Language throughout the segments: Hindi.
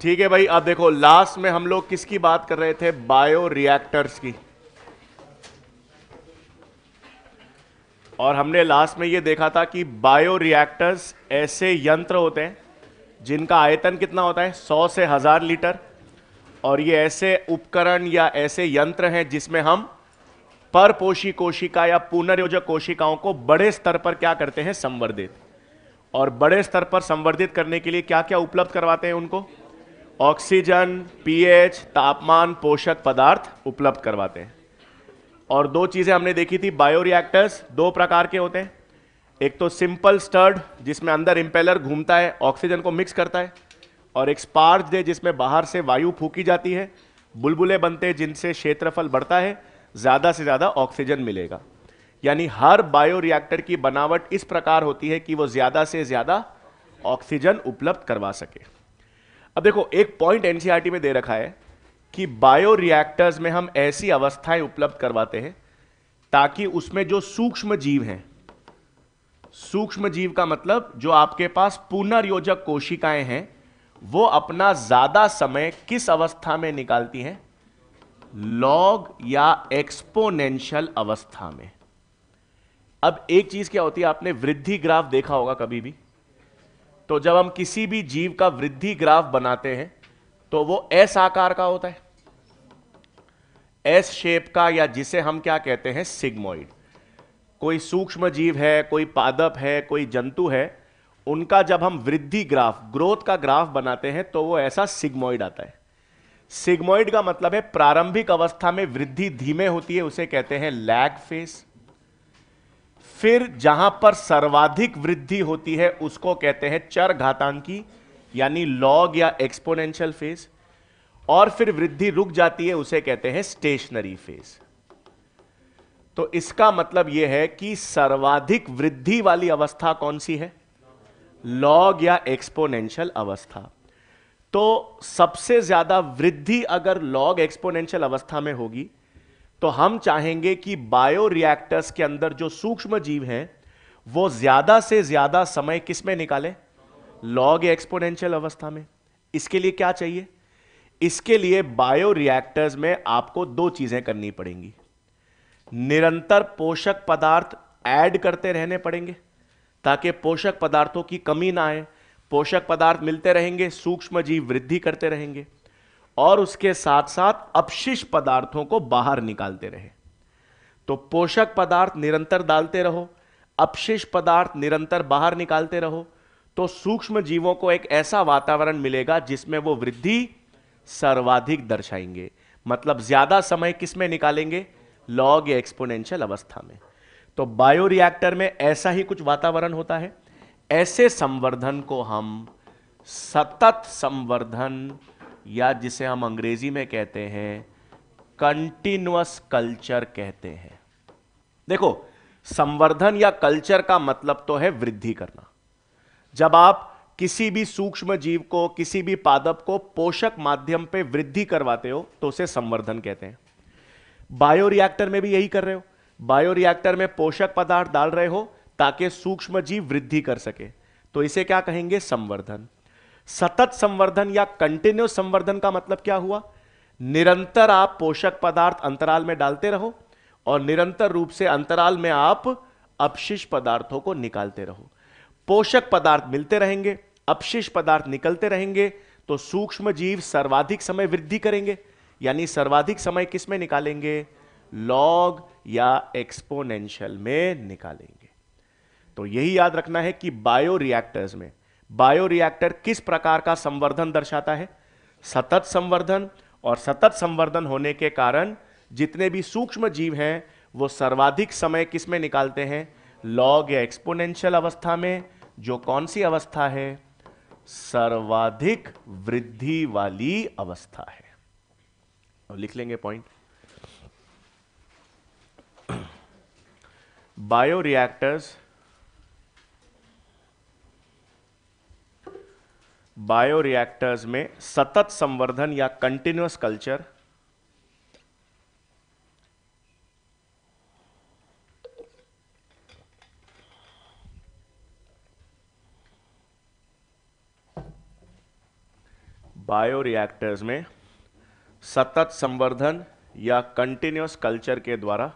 ठीक है भाई, अब देखो लास्ट में हम लोग किसकी बात कर रहे थे? बायो रिएक्टर्स की। और हमने लास्ट में ये देखा था कि बायो रिएक्टर्स ऐसे यंत्र होते हैं जिनका आयतन कितना होता है? 100 से 1000 लीटर। और ये ऐसे उपकरण या ऐसे यंत्र हैं जिसमें हम परपोषी कोशिका या पुनर्योजक कोशिकाओं को बड़े स्तर पर क्या करते हैं? संवर्धित। और बड़े स्तर पर संवर्धित करने के लिए क्या क्या उपलब्ध करवाते हैं उनको? ऑक्सीजन, पीएच, तापमान, पोषक पदार्थ उपलब्ध करवाते हैं। और दो चीजें हमने देखी थी, बायोरिएक्टर्स दो प्रकार के होते हैं। एक तो सिंपल स्टर्ड जिसमें अंदर इंपेलर घूमता है, ऑक्सीजन को मिक्स करता है। और एक स्पार्ज है जिसमें बाहर से वायु फूकी जाती है, बुलबुले बनते हैं जिनसे क्षेत्रफल बढ़ता है, ज्यादा से ज्यादा ऑक्सीजन मिलेगा। यानी हर बायोरिएक्टर की बनावट इस प्रकार होती है कि वो ज्यादा से ज्यादा ऑक्सीजन उपलब्ध करवा सके। अब देखो एक पॉइंट एनसीईआरटी में दे रखा है कि बायोरिएक्टर्स में हम ऐसी अवस्थाएं उपलब्ध करवाते हैं ताकि उसमें जो सूक्ष्म जीव हैं, सूक्ष्म जीव का मतलब जो आपके पास पुनर्योजक कोशिकाएं हैं, वो अपना ज्यादा समय किस अवस्था में निकालती हैं? लॉग या एक्सपोनेंशियल अवस्था में। अब एक चीज क्या होती है, आपने वृद्धि ग्राफ देखा होगा कभी भी। तो जब हम किसी भी जीव का वृद्धि ग्राफ बनाते हैं तो वो एस आकार का होता है, एस शेप का, या जिसे हम क्या कहते हैं? सिग्मोइड। कोई सूक्ष्म जीव है, कोई पादप है, कोई जंतु है, उनका जब हम वृद्धि ग्राफ, ग्रोथ का ग्राफ बनाते हैं तो वो ऐसा सिग्मोइड आता है। सिग्मोइड का मतलब है प्रारंभिक अवस्था में वृद्धि धीमे होती है, उसे कहते हैं लैग फेस। फिर जहां पर सर्वाधिक वृद्धि होती है उसको कहते हैं चरघातांकी यानी लॉग या एक्सपोनेंशियल फेज। और फिर वृद्धि रुक जाती है, उसे कहते हैं स्टेशनरी फेज। तो इसका मतलब यह है कि सर्वाधिक वृद्धि वाली अवस्था कौन सी है? लॉग या एक्सपोनेंशियल अवस्था। तो सबसे ज्यादा वृद्धि अगर लॉग एक्सपोनेंशियल अवस्था में होगी तो हम चाहेंगे कि बायोरिएक्टर्स के अंदर जो सूक्ष्म जीव हैं वो ज्यादा से ज्यादा समय किस में निकालें? लॉग या एक्सपोनेंशियल अवस्था में। इसके लिए क्या चाहिए? इसके लिए बायोरिएक्टर्स में आपको दो चीजें करनी पड़ेंगी। निरंतर पोषक पदार्थ ऐड करते रहने पड़ेंगे ताकि पोषक पदार्थों की कमी ना आए। पोषक पदार्थ मिलते रहेंगे, सूक्ष्म जीव वृद्धि करते रहेंगे, और उसके साथ साथ अपशिष्ट पदार्थों को बाहर निकालते रहे। तो पोषक पदार्थ निरंतर डालते रहो, अपशिष्ट पदार्थ निरंतर बाहर निकालते रहो, तो सूक्ष्म जीवों को एक ऐसा वातावरण मिलेगा जिसमें वो वृद्धि सर्वाधिक दर्शाएंगे। मतलब ज्यादा समय किस में निकालेंगे? लॉग या एक्सपोनेंशियल अवस्था में। तो बायोरिएक्टर में ऐसा ही कुछ वातावरण होता है। ऐसे संवर्धन को हम सतत संवर्धन, या जिसे हम अंग्रेजी में कहते हैं कंटिन्यूअस कल्चर कहते हैं। देखो, संवर्धन या कल्चर का मतलब तो है वृद्धि करना। जब आप किसी भी सूक्ष्म जीव को, किसी भी पादप को पोषक माध्यम पे वृद्धि करवाते हो तो उसे संवर्धन कहते हैं। बायोरिएक्टर में भी यही कर रहे हो। बायोरिएक्टर में पोषक पदार्थ डाल रहे हो ताकि सूक्ष्म जीव वृद्धि कर सके, तो इसे क्या कहेंगे? संवर्धन। सतत संवर्धन या कंटिन्यूस संवर्धन का मतलब क्या हुआ? निरंतर आप पोषक पदार्थ अंतराल में डालते रहो और निरंतर रूप से अंतराल में आप अपशिष्ट पदार्थों को निकालते रहो। पोषक पदार्थ मिलते रहेंगे, अपशिष्ट पदार्थ निकलते रहेंगे, तो सूक्ष्म जीव सर्वाधिक समय वृद्धि करेंगे। यानी सर्वाधिक समय किस में निकालेंगे? लॉग या एक्सपोनेंशियल में निकालेंगे। तो यही याद रखना है कि बायोरिएक्टर्स में, बायोरिएक्टर किस प्रकार का संवर्धन दर्शाता है? सतत संवर्धन। और सतत संवर्धन होने के कारण जितने भी सूक्ष्म जीव हैं वो सर्वाधिक समय किस में निकालते हैं? लॉग या एक्सपोनेंशियल अवस्था में, जो कौन सी अवस्था है? सर्वाधिक वृद्धि वाली अवस्था है। और लिख लेंगे पॉइंट। बायोरिएक्टर्स, बायोरिएक्टर्स में सतत संवर्धन या कंटिन्यूअस कल्चर बायोरिएक्टर्स में सतत संवर्धन या कंटिन्यूअस कल्चर के द्वारा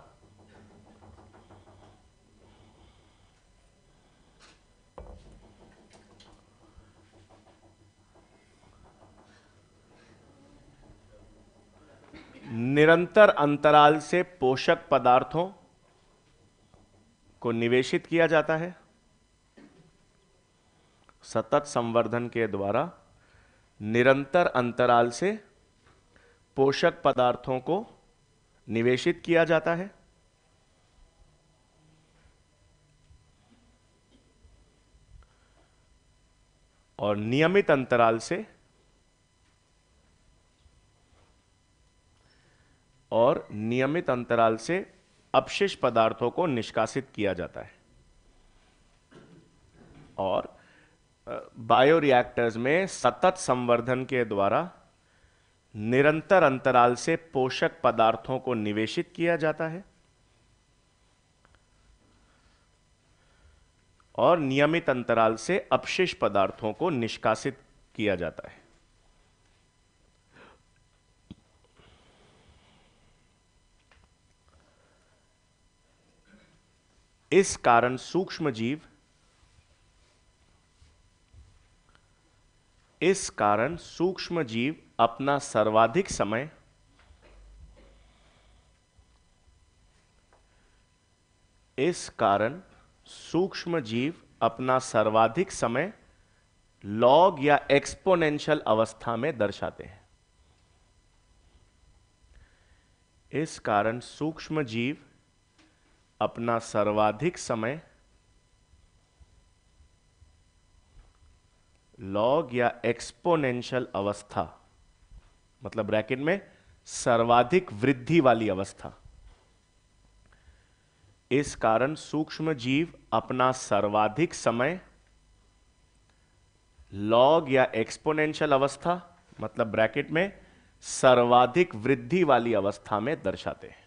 निरंतर अंतराल से पोषक पदार्थों को निवेशित किया जाता है। सतत संवर्धन के द्वारा निरंतर अंतराल से पोषक पदार्थों को निवेशित किया जाता है। और नियमित अंतराल से अपशिष्ट पदार्थों को निष्कासित किया जाता है। और बायोरिएक्टर्स में सतत संवर्धन के द्वारा निरंतर अंतराल से पोषक पदार्थों को निवेशित किया जाता है और नियमित अंतराल से अपशिष्ट पदार्थों को निष्कासित किया जाता है। इस कारण सूक्ष्म जीव अपना सर्वाधिक समय लॉग या एक्सपोनेंशियल अवस्था में दर्शाते हैं। इस कारण सूक्ष्म जीव अपना सर्वाधिक समय लॉग या एक्सपोनेंशियल अवस्था, मतलब ब्रैकेट में सर्वाधिक वृद्धि वाली अवस्था। इस कारण सूक्ष्म जीव अपना सर्वाधिक समय लॉग या एक्सपोनेंशियल अवस्था, मतलब ब्रैकेट में सर्वाधिक वृद्धि वाली अवस्था में दर्शाते हैं।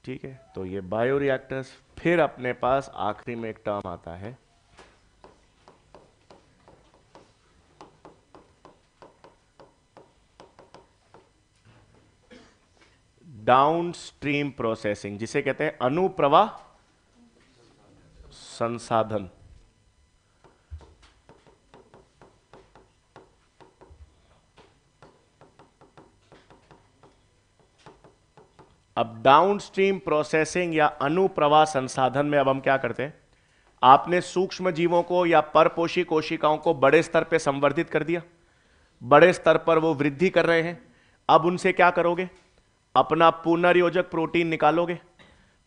ठीक है, तो ये बायोरिएक्टर्स। फिर अपने पास आखिरी में एक टर्म आता है डाउनस्ट्रीम प्रोसेसिंग, जिसे कहते हैं अनुप्रवाह संसाधन। अब डाउनस्ट्रीम प्रोसेसिंग या अनुप्रवाह संसाधन में अब हम क्या करते हैं, आपने सूक्ष्म जीवों को या परपोषी कोशिकाओं को बड़े स्तर पर संवर्धित कर दिया, बड़े स्तर पर वो वृद्धि कर रहे हैं। अब उनसे क्या करोगे, अपना पुनर्योजक प्रोटीन निकालोगे।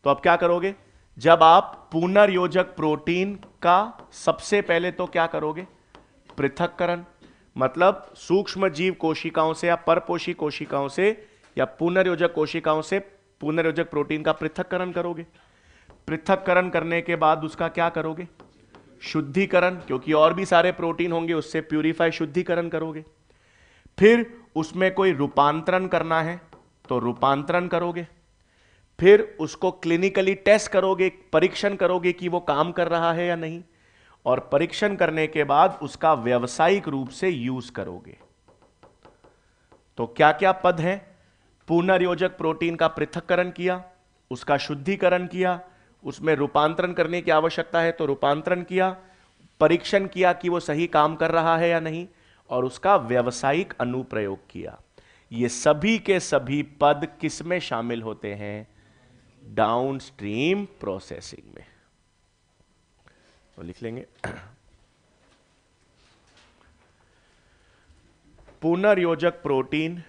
तो अब क्या करोगे, जब आप पुनर्योजक प्रोटीन का सबसे पहले तो क्या करोगे, पृथक्करण, मतलब सूक्ष्म जीव कोशिकाओं से या परपोषी कोशिकाओं से या पुनर्योजक कोशिकाओं से पुनर्योजक प्रोटीन का पृथक्करण करोगे। पृथक्करण करने के बाद उसका क्या करोगे, शुद्धिकरण, क्योंकि और भी सारे प्रोटीन होंगे, उससे प्यूरिफाई शुद्धिकरण करोगे। फिर उसमें कोई रूपांतरण करना है तो रूपांतरण करोगे। फिर उसको क्लिनिकली टेस्ट करोगे, परीक्षण करोगे कि वो काम कर रहा है या नहीं, और परीक्षण करने के बाद उसका व्यावसायिक रूप से यूज करोगे। तो क्या क्या पद हैं, पुनर्योजक प्रोटीन का पृथक्करण किया, उसका शुद्धिकरण किया, उसमें रूपांतरण करने की आवश्यकता है तो रूपांतरण किया, परीक्षण किया कि वो सही काम कर रहा है या नहीं, और उसका व्यावसायिक अनुप्रयोग किया। ये सभी के सभी पद किस में शामिल होते हैं, डाउनस्ट्रीम प्रोसेसिंग में। तो लिख लेंगे, पुनर्योजक प्रोटीन,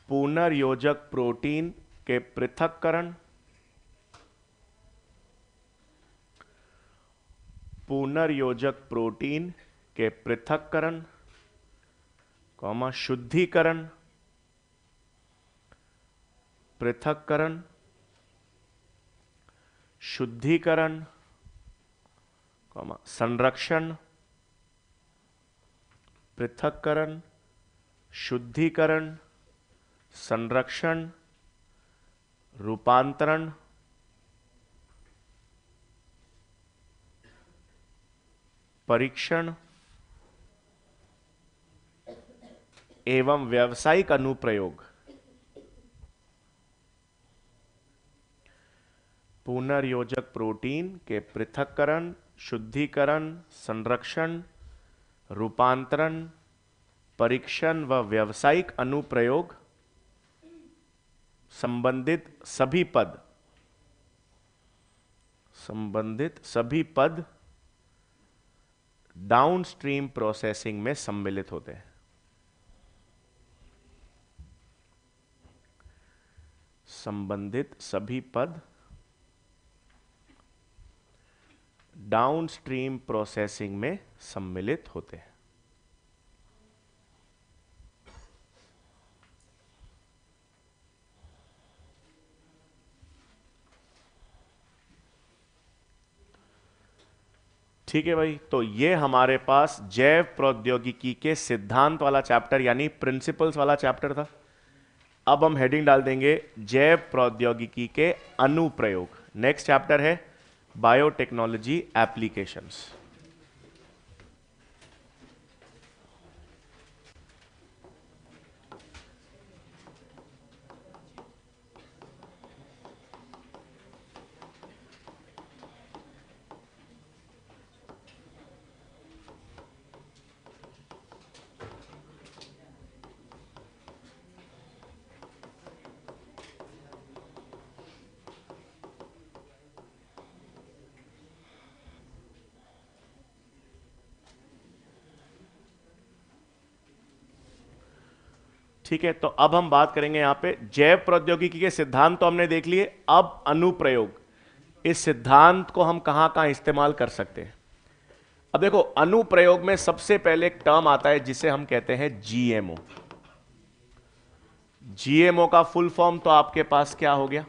पुनर्योजक प्रोटीन के पृथक्करण, पुनर्योजक प्रोटीन के पृथक्करण, कॉमा शुद्धिकरण, पृथक्करण, शुद्धिकरण, कॉमा संरक्षण, पृथक्करण, शुद्धिकरण, संरक्षण, रूपांतरण, परीक्षण एवं व्यावसायिक अनुप्रयोग। पुनर्योजक प्रोटीन के पृथक्करण, शुद्धिकरण, संरक्षण, रूपांतरण, परीक्षण व व्यावसायिक अनुप्रयोग संबंधित सभी पद डाउनस्ट्रीम प्रोसेसिंग में सम्मिलित होते हैं। संबंधित सभी पद डाउनस्ट्रीम प्रोसेसिंग में सम्मिलित होते हैं। ठीक है भाई, तो ये हमारे पास जैव प्रौद्योगिकी के सिद्धांत वाला चैप्टर यानी प्रिंसिपल्स वाला चैप्टर था। अब हम हेडिंग डाल देंगे जैव प्रौद्योगिकी के अनुप्रयोग। नेक्स्ट चैप्टर है बायोटेक्नोलॉजी एप्लीकेशंस। ठीक है, तो अब हम बात करेंगे यहां पे जैव प्रौद्योगिकी के सिद्धांत तो हमने देख लिए। अब अनुप्रयोग, इस सिद्धांत को हम कहां कहां इस्तेमाल कर सकते हैं। अब देखो, अनुप्रयोग में सबसे पहले एक टर्म आता है जिसे हम कहते हैं जीएमओ। जीएमओ का फुल फॉर्म तो आपके पास क्या हो गया?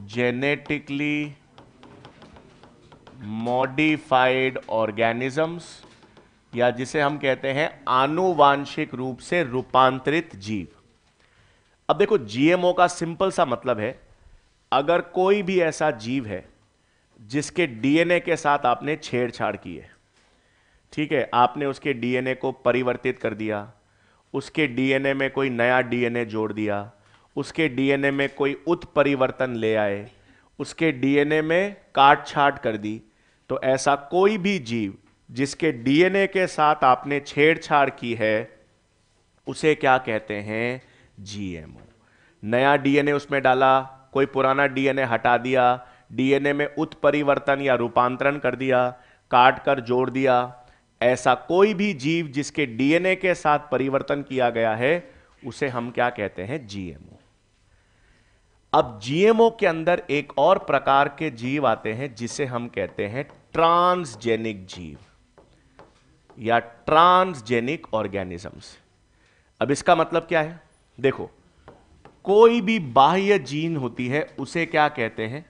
जेनेटिकली मॉडिफाइड ऑर्गेनिजम्स, या जिसे हम कहते हैं आनुवांशिक रूप से रूपांतरित जीव। अब देखो, जीएमओ का सिंपल सा मतलब है, अगर कोई भी ऐसा जीव है जिसके डीएनए के साथ आपने छेड़छाड़ की है, ठीक है, आपने उसके डीएनए को परिवर्तित कर दिया, उसके डीएनए में कोई नया डीएनए जोड़ दिया, उसके डीएनए में कोई उत्परिवर्तन ले आए, उसके डीएनए में काट छाट कर दी, तो ऐसा कोई भी जीव जिसके डीएनए के साथ आपने छेड़छाड़ की है उसे क्या कहते हैं? जीएमओ। नया डीएनए उसमें डाला, कोई पुराना डीएनए हटा दिया, डीएनए में उत्परिवर्तन या रूपांतरण कर दिया, काट कर जोड़ दिया, ऐसा कोई भी जीव जिसके डीएनए के साथ परिवर्तन किया गया है उसे हम क्या कहते हैं? जीएमओ। अब जीएमओ के अंदर एक और प्रकार के जीव आते हैं जिसे हम कहते हैं ट्रांसजेनिक जीव या ट्रांसजेनिक ऑर्गेनिजम्स। अब इसका मतलब क्या है? देखो, कोई भी बाह्य जीन होती है उसे क्या कहते हैं?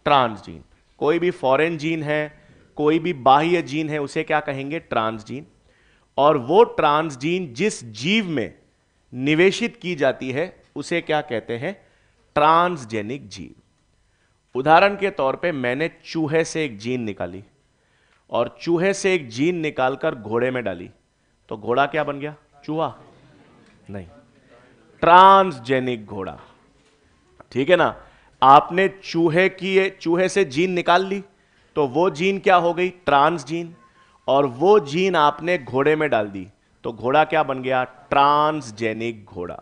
ट्रांसजीन। कोई भी फॉरेन जीन है, कोई भी बाह्य जीन है, उसे क्या कहेंगे? ट्रांसजीन। और वो ट्रांसजीन जिस जीव में निवेशित की जाती है उसे क्या कहते हैं? ट्रांसजेनिक जीव। उदाहरण के तौर पे मैंने चूहे से एक जीन निकाली और चूहे से एक जीन निकालकर घोड़े में डाली, तो घोड़ा क्या बन गया? चूहा? नहीं, ट्रांसजेनिक घोड़ा। ठीक है ना? आपने चूहे से जीन निकाल ली तो वो जीन क्या हो गई? ट्रांसजीन। और वो जीन आपने घोड़े में डाल दी तो घोड़ा क्या बन गया? ट्रांसजेनिक घोड़ा।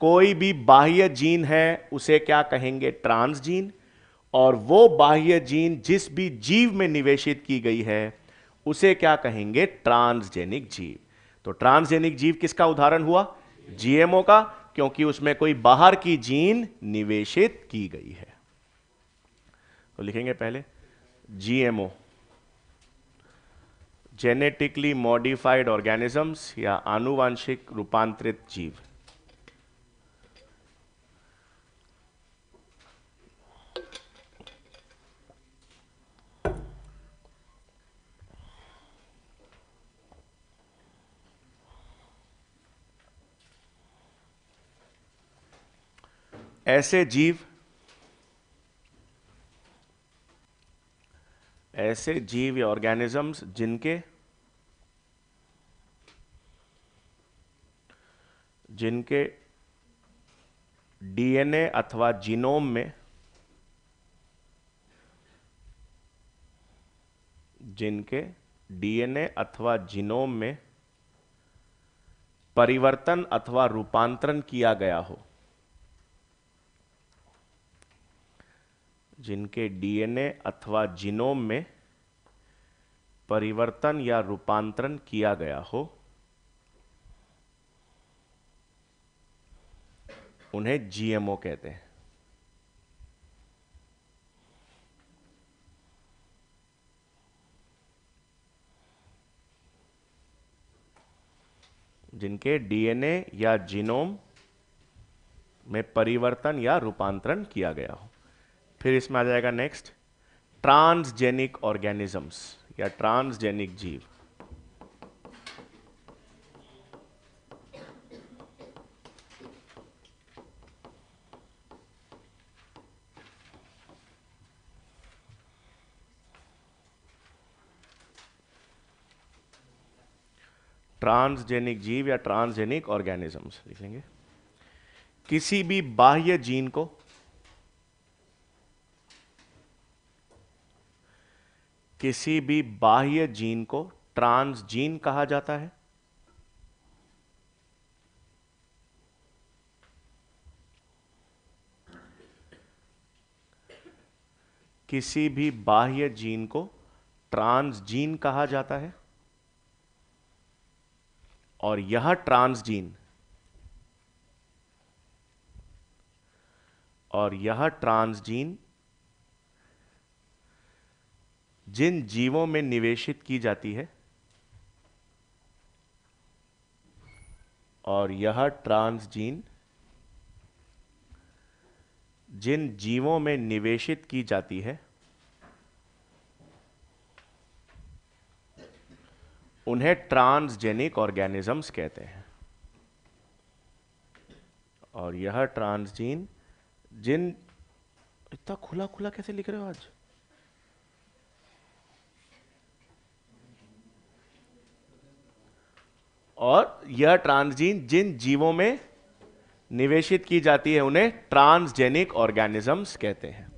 कोई भी बाह्य जीन है उसे क्या कहेंगे? ट्रांसजीन। और वो बाह्य जीन जिस भी जीव में निवेशित की गई है उसे क्या कहेंगे? ट्रांसजेनिक जीव। तो ट्रांसजेनिक जीव किसका उदाहरण हुआ? जीएमओ का, क्योंकि उसमें कोई बाहर की जीन निवेशित की गई है। तो लिखेंगे पहले जीएमओ, जेनेटिकली मॉडिफाइड ऑर्गेनिजम्स या आनुवांशिक रूपांतरित जीव। ऐसे जीव या ऑर्गेनिजम्स जिनके डीएनए अथवा जीनोम में परिवर्तन अथवा रूपांतरण किया गया हो, जिनके डीएनए अथवा जीनोम में परिवर्तन या रूपांतरण किया गया हो, उन्हें जीएमओ कहते हैं। जिनके डीएनए या जीनोम में परिवर्तन या रूपांतरण किया गया हो। फिर इसमें आ जाएगा नेक्स्ट ट्रांसजेनिक ऑर्गेनिजम्स या ट्रांसजेनिक जीव। ट्रांसजेनिक जीव या ट्रांसजेनिक ऑर्गेनिजम्स लिखेंगे। किसी भी बाह्य जीन को ट्रांसजीन कहा जाता है। किसी भी बाह्य जीन को ट्रांसजीन कहा जाता है और यह ट्रांसजीन जिन जीवों में निवेशित की जाती है उन्हें ट्रांसजेनिक ऑर्गेनिजम्स कहते हैं। और यह ट्रांसजीन जिन इतना खुला खुला कैसे लिख रहे हो आज? और यह ट्रांसजीन जिन जीवों में निवेशित की जाती है उन्हें ट्रांसजेनिक ऑर्गेनिजम्स कहते हैं।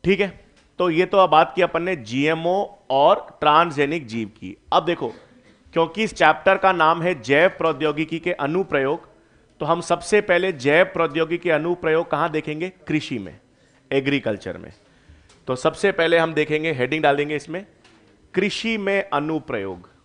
ठीक है, तो ये तो अब बात की अपन ने जीएमओ और ट्रांसजेनिक जीव की। अब देखो, क्योंकि इस चैप्टर का नाम है जैव प्रौद्योगिकी के अनुप्रयोग, तो हम सबसे पहले जैव प्रौद्योगिकी के अनुप्रयोग कहां देखेंगे? कृषि में, एग्रीकल्चर में। तो सबसे पहले हम देखेंगे, हेडिंग डाल देंगे इसमें, कृषि में अनुप्रयोग।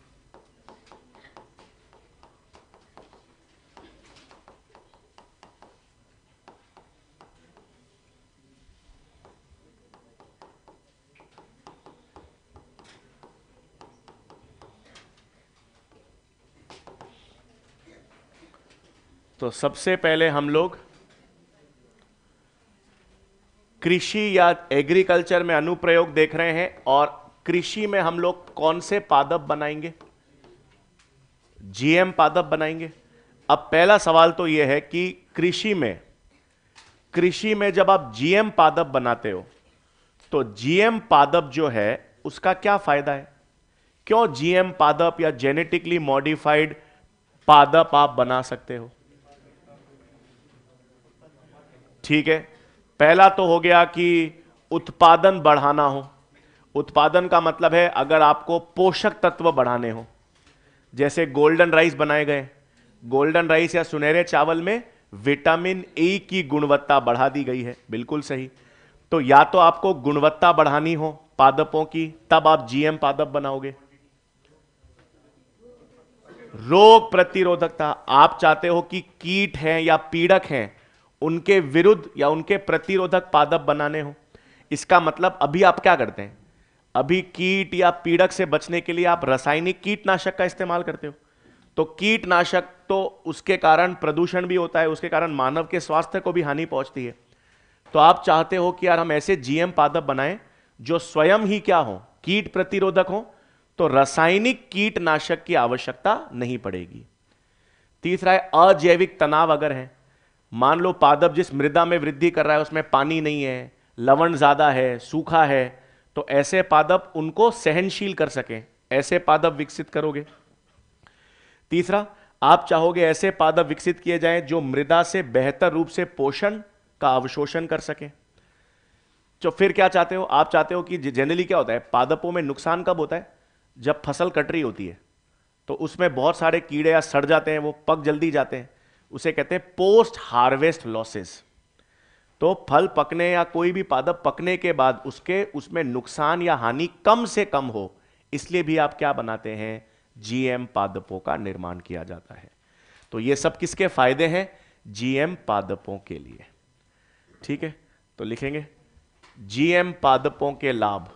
तो सबसे पहले हम लोग कृषि या एग्रीकल्चर में अनुप्रयोग देख रहे हैं। और कृषि में हम लोग कौन से पादप बनाएंगे? जीएम पादप बनाएंगे। अब पहला सवाल तो यह है कि कृषि में जब आप जीएम पादप बनाते हो तो जीएम पादप जो है उसका क्या फायदा है? क्यों जीएम पादप या जेनेटिकली मॉडिफाइड पादप आप बना सकते हो? ठीक है, पहला तो हो गया कि उत्पादन बढ़ाना हो। उत्पादन का मतलब है अगर आपको पोषक तत्व बढ़ाने हो, जैसे गोल्डन राइस बनाए गए, गोल्डन राइस या सुनहरे चावल में विटामिन ए की गुणवत्ता बढ़ा दी गई है, बिल्कुल सही। तो या तो आपको गुणवत्ता बढ़ानी हो पादपों की, तब आप जीएम पादप बनाओगे। रोग प्रतिरोधकता, आप चाहते हो कि कीट हैं या पीड़क हैं उनके विरुद्ध या उनके प्रतिरोधक पादप बनाने हो। इसका मतलब अभी आप क्या करते हैं? अभी कीट या पीड़क से बचने के लिए आप रासायनिक कीटनाशक का इस्तेमाल करते हो। तो कीटनाशक तो उसके कारण प्रदूषण भी होता है, उसके कारण मानव के स्वास्थ्य को भी हानि पहुंचती है। तो आप चाहते हो कि यार हम ऐसे जीएम पादप बनाएं जो स्वयं ही क्या हो? कीट प्रतिरोधक हो। तो रासायनिक कीटनाशक की आवश्यकता नहीं पड़ेगी। तीसरा है अजैविक तनाव अगर है, मान लो पादप जिस मृदा में वृद्धि कर रहा है उसमें पानी नहीं है, लवण ज्यादा है, सूखा है, तो ऐसे पादप उनको सहनशील कर सकें, ऐसे पादप विकसित करोगे। तीसरा, आप चाहोगे ऐसे पादप विकसित किए जाएं जो मृदा से बेहतर रूप से पोषण का अवशोषण कर सकें। तो फिर क्या चाहते हो, आप चाहते हो कि जनरली क्या होता है, पादपों में नुकसान कब होता है, जब फसल कट रही होती है तो उसमें बहुत सारे कीड़े या सड़ जाते हैं, वो पक जल्दी जाते हैं, उसे कहते हैं पोस्ट हार्वेस्ट लॉसेस। तो फल पकने या कोई भी पादप पकने के बाद उसके उसमें नुकसान या हानि कम से कम हो, इसलिए भी आप क्या बनाते हैं, जीएम पादपों का निर्माण किया जाता है। तो ये सब किसके फायदे हैं, जीएम पादपों के लिए। ठीक है, तो लिखेंगे जीएम पादपों के लाभ।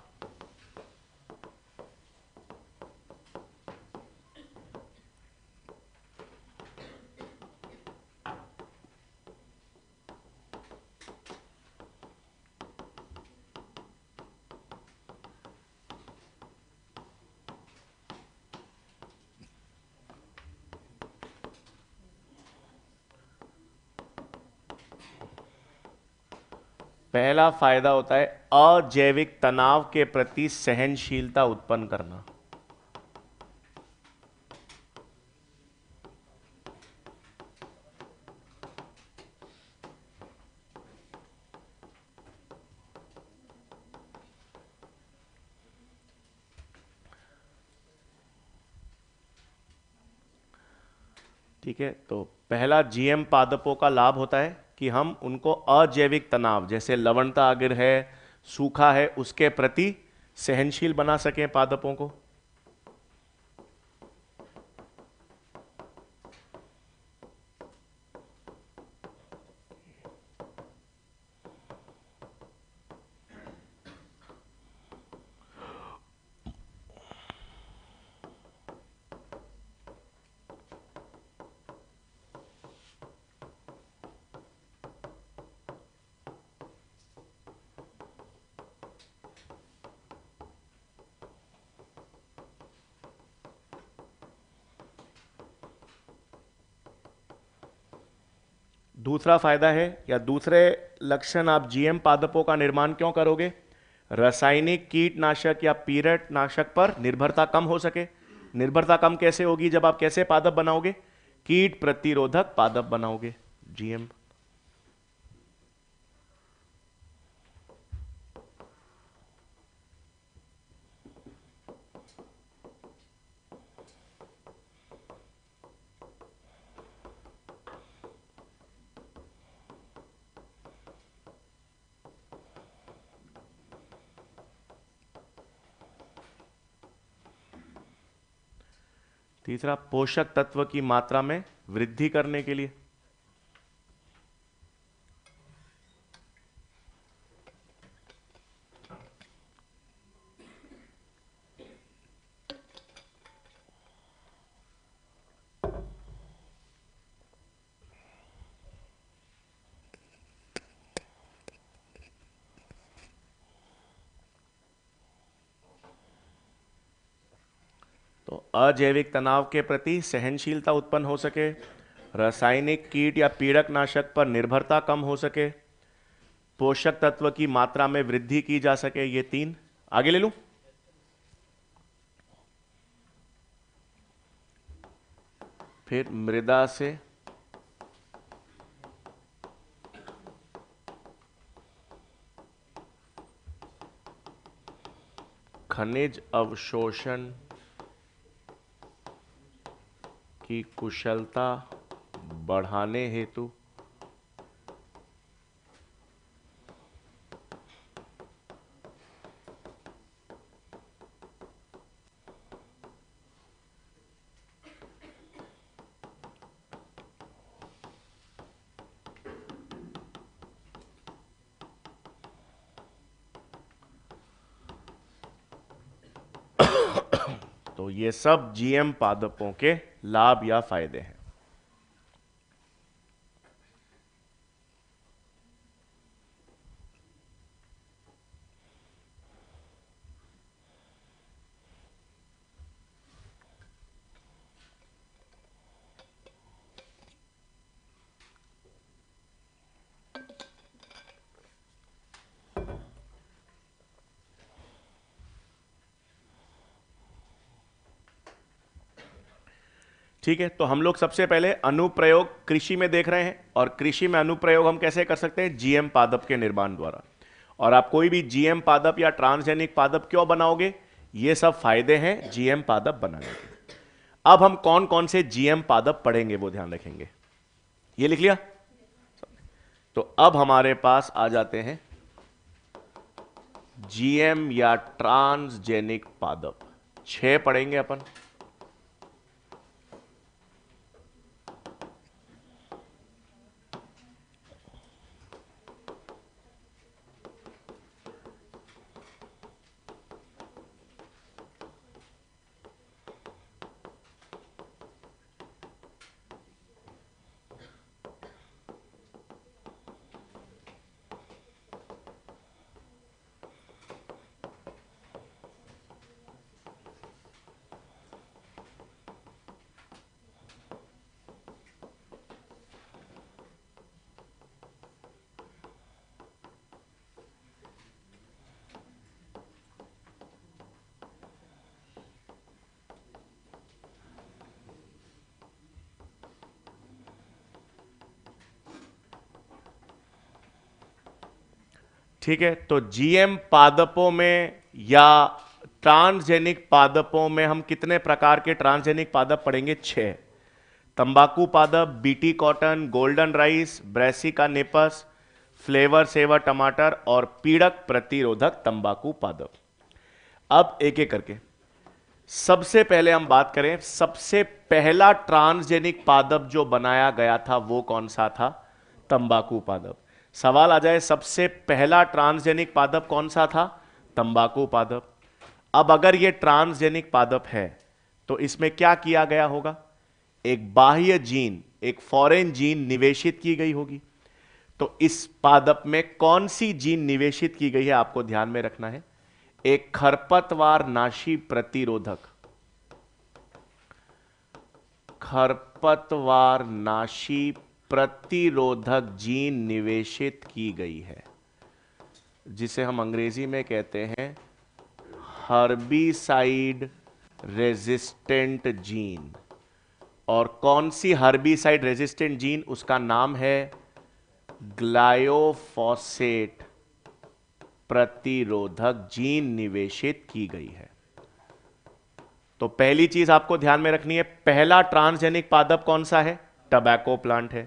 पहला फायदा होता है अजैविक तनाव के प्रति सहनशीलता उत्पन्न करना। ठीक है, तो पहला जीएम पादपों का लाभ होता है कि हम उनको अजैविक तनाव, जैसे लवणता अगर है, सूखा है, उसके प्रति सहनशील बना सकें पादपों को। दूसरा फायदा है या दूसरे लक्षण, आप जीएम पादपों का निर्माण क्यों करोगे, रासायनिक कीटनाशक या पीड़कनाशक पर निर्भरता कम हो सके। निर्भरता कम कैसे होगी, जब आप कैसे पादप बनाओगे, कीट प्रतिरोधक पादप बनाओगे, जीएम। तीसरा, पोषक तत्व की मात्रा में वृद्धि करने के लिए। तो अजैविक तनाव के प्रति सहनशीलता उत्पन्न हो सके, रासायनिक कीट या पीड़कनाशक पर निर्भरता कम हो सके, पोषक तत्व की मात्रा में वृद्धि की जा सके, ये तीन। आगे ले लूं, फिर मृदा से खनिज अवशोषण की कुशलता बढ़ाने हेतु तो ये सब जीएम पादपों के लाभ या फायदे हैं। ठीक है, तो हम लोग सबसे पहले अनुप्रयोग कृषि में देख रहे हैं, और कृषि में अनुप्रयोग हम कैसे कर सकते हैं? जीएम पादप के निर्माण द्वारा। और आप कोई भी जीएम पादप या ट्रांसजेनिक पादप क्यों बनाओगे? ये सब फायदे हैं जीएम पादप बनाने के। अब हम कौन कौन से जीएम पादप पढ़ेंगे वो ध्यान रखेंगे। ये लिख लिया? तो अब हमारे पास आ जाते हैं जीएम या ट्रांसजेनिक पादप। 6 पढ़ेंगे अपन। ठीक है, तो जीएम पादपों में या ट्रांसजेनिक पादपों में हम कितने प्रकार के ट्रांसजेनिक पादप पढ़ेंगे? 6। तंबाकू पादप, BT cotton, golden rice, brassica napus, Flavr Savr टमाटर और पीड़क प्रतिरोधक तंबाकू पादप। अब एक एक करके सबसे पहले हम बात करें, सबसे पहला ट्रांसजेनिक पादप जो बनाया गया था वो कौन सा था? तंबाकू पादप। सवाल आ जाए, सबसे पहला ट्रांसजेनिक पादप कौन सा था? तंबाकू पादप। अब अगर ये ट्रांसजेनिक पादप है तो इसमें क्या किया गया होगा? एक बाह्य जीन, एक फॉरेन जीन निवेशित की गई होगी। तो इस पादप में कौन सी जीन निवेशित की गई है आपको ध्यान में रखना है। एक खरपतवार नाशी प्रतिरोधक, खरपतवार नाशी प्रतिरोधक जीन निवेशित की गई है, जिसे हम अंग्रेजी में कहते हैं हर्बिसाइड रेजिस्टेंट जीन। और कौन सी हर्बिसाइड रेजिस्टेंट जीन? उसका नाम है ग्लायोफॉसेट प्रतिरोधक जीन निवेशित की गई है। तो पहली चीज आपको ध्यान में रखनी है, पहला ट्रांसजेनिक पादप कौन सा है? टबैको प्लांट है।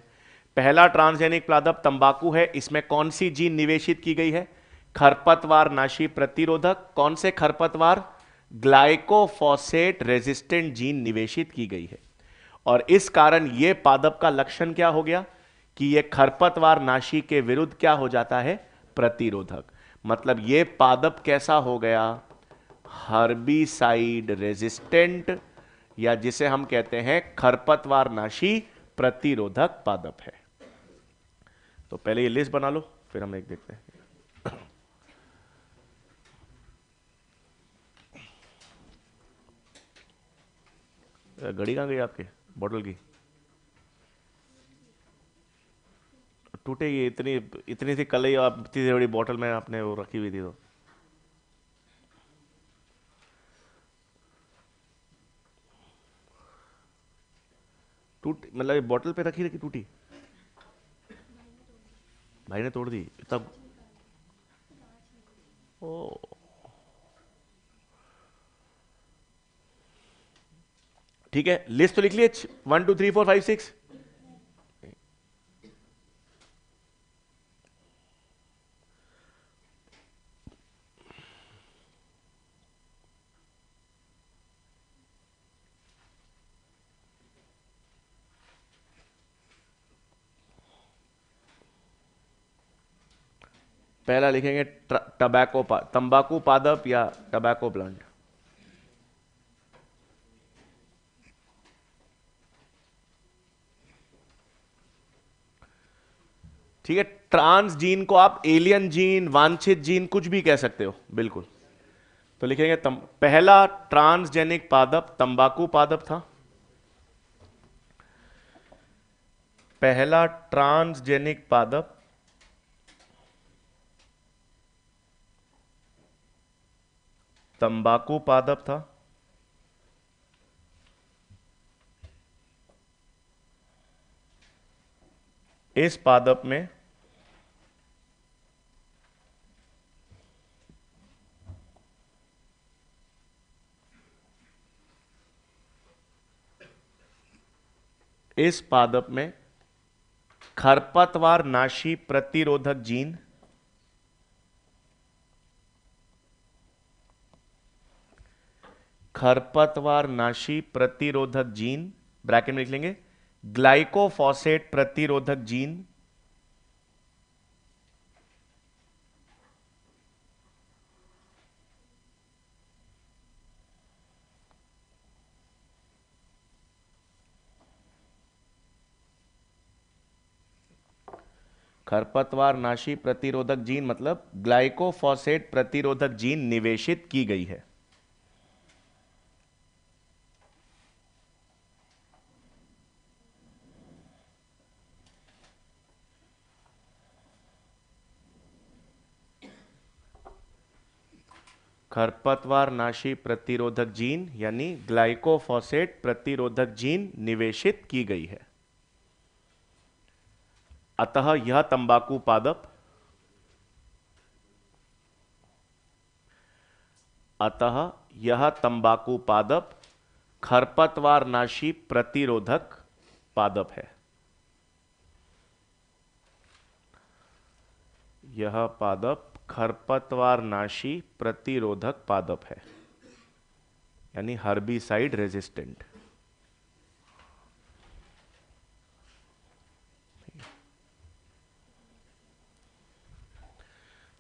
पहला ट्रांसजेनिक पादप तंबाकू है, इसमें कौन सी जीन निवेशित की गई है? खरपतवार नाशी प्रतिरोधक। कौन से खरपतवार? ग्लाइकोफॉसेट रेजिस्टेंट जीन निवेशित की गई है। और इस कारण यह पादप का लक्षण क्या हो गया कि यह खरपतवार नाशी के विरुद्ध क्या हो जाता है? प्रतिरोधक। मतलब यह पादप कैसा हो गया? हर्बिसाइड रेजिस्टेंट, या जिसे हम कहते हैं खरपतवार नाशी प्रतिरोधक पादप है। तो पहले ये लिस्ट बना लो, फिर हम एक देखते हैं। घड़ी कहां गई आपके बॉटल की? टूटेगी? इतनी इतनी सी कल ही आप इतनी बड़ी बॉटल में आपने वो रखी हुई थी तो। टूट मतलब बॉटल पे रखी रखी टूटी? भाई ने तोड़ दी तब? ओ, ठीक है, लिस्ट तो लिख लिए 1 2 3 4 5 6। पहला लिखेंगे तंबाकू पादप या टबैको प्लांट। ठीक है, ट्रांस जीन को आप एलियन जीन, वांछित जीन, कुछ भी कह सकते हो, बिल्कुल। तो लिखेंगे पहला ट्रांसजेनिक पादप तंबाकू पादप था। पहला ट्रांसजेनिक पादप तंबाकू पादप था। इस पादप में खरपतवार नाशी प्रतिरोधक जीन ब्रैकेट में लिख लेंगे ग्लाइकोफॉसेट प्रतिरोधक जीन खरपतवार नाशी प्रतिरोधक जीन मतलब ग्लाइकोफॉसेट प्रतिरोधक जीन निवेशित की गई है। खरपतवार नाशी प्रतिरोधक जीन यानी ग्लाइकोफॉसेट प्रतिरोधक जीन निवेशित की गई है। अतः यह तंबाकू पादप खरपतवार नाशी प्रतिरोधक पादप है। यह पादप खरपतवार नाशी प्रतिरोधक पादप है यानी हर्बिसाइड रेजिस्टेंट।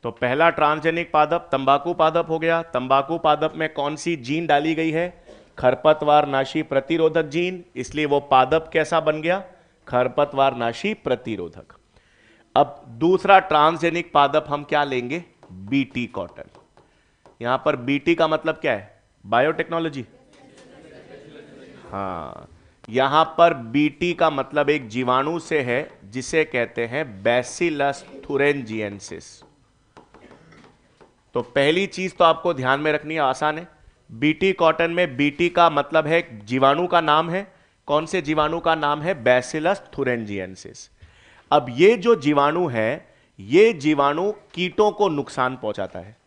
तो पहला ट्रांसजेनिक पादप तंबाकू पादप हो गया। तंबाकू पादप में कौन सी जीन डाली गई है? खरपतवार नाशी प्रतिरोधक जीन, इसलिए वो पादप कैसा बन गया? खरपतवार नाशी प्रतिरोधक। अब दूसरा ट्रांसजेनिक पादप हम क्या लेंगे? BT cotton. यहां पर बीटी का मतलब क्या है? बायोटेक्नोलॉजी। हाँ, यहां पर बीटी का मतलब एक जीवाणु से है जिसे कहते हैं बैसिलस थुरिंजिएंसिस। तो पहली चीज तो आपको ध्यान में रखनी है, आसान है। बीटी कॉटन में बीटी का मतलब है जीवाणु का नाम है। कौन से जीवाणु का नाम है? Bacillus thuringiensis. अब ये जो जीवाणु है, ये जीवाणु कीटों को नुकसान पहुंचाता है।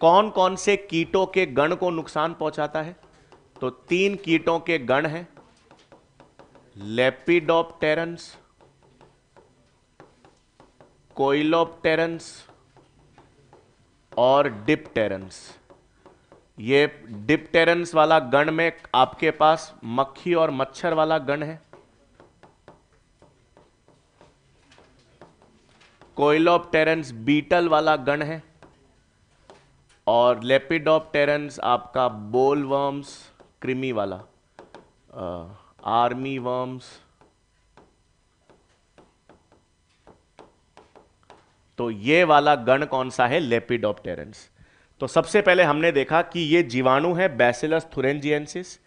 कौन कौन से कीटों के गण को नुकसान पहुंचाता है? तो 3 कीटों के गण हैं, लेपिडोप्टेरन्स, कोइलोप्टेरन्स और डिप्टेरन्स। ये डिप्टेरन्स वाला गण में आपके पास मक्खी और मच्छर वाला गण है। कोइलोप्टेरन्स बीटल वाला गण है और लेपिडोप्टेरन्स आपका बोलवर्म्स, कृमि वाला, आर्मी वर्म्स। तो ये वाला गण कौन सा है? लेपिडोप्टेरन्स। तो सबसे पहले हमने देखा कि ये जीवाणु है बैसिलस थुरिंजिएंसिस।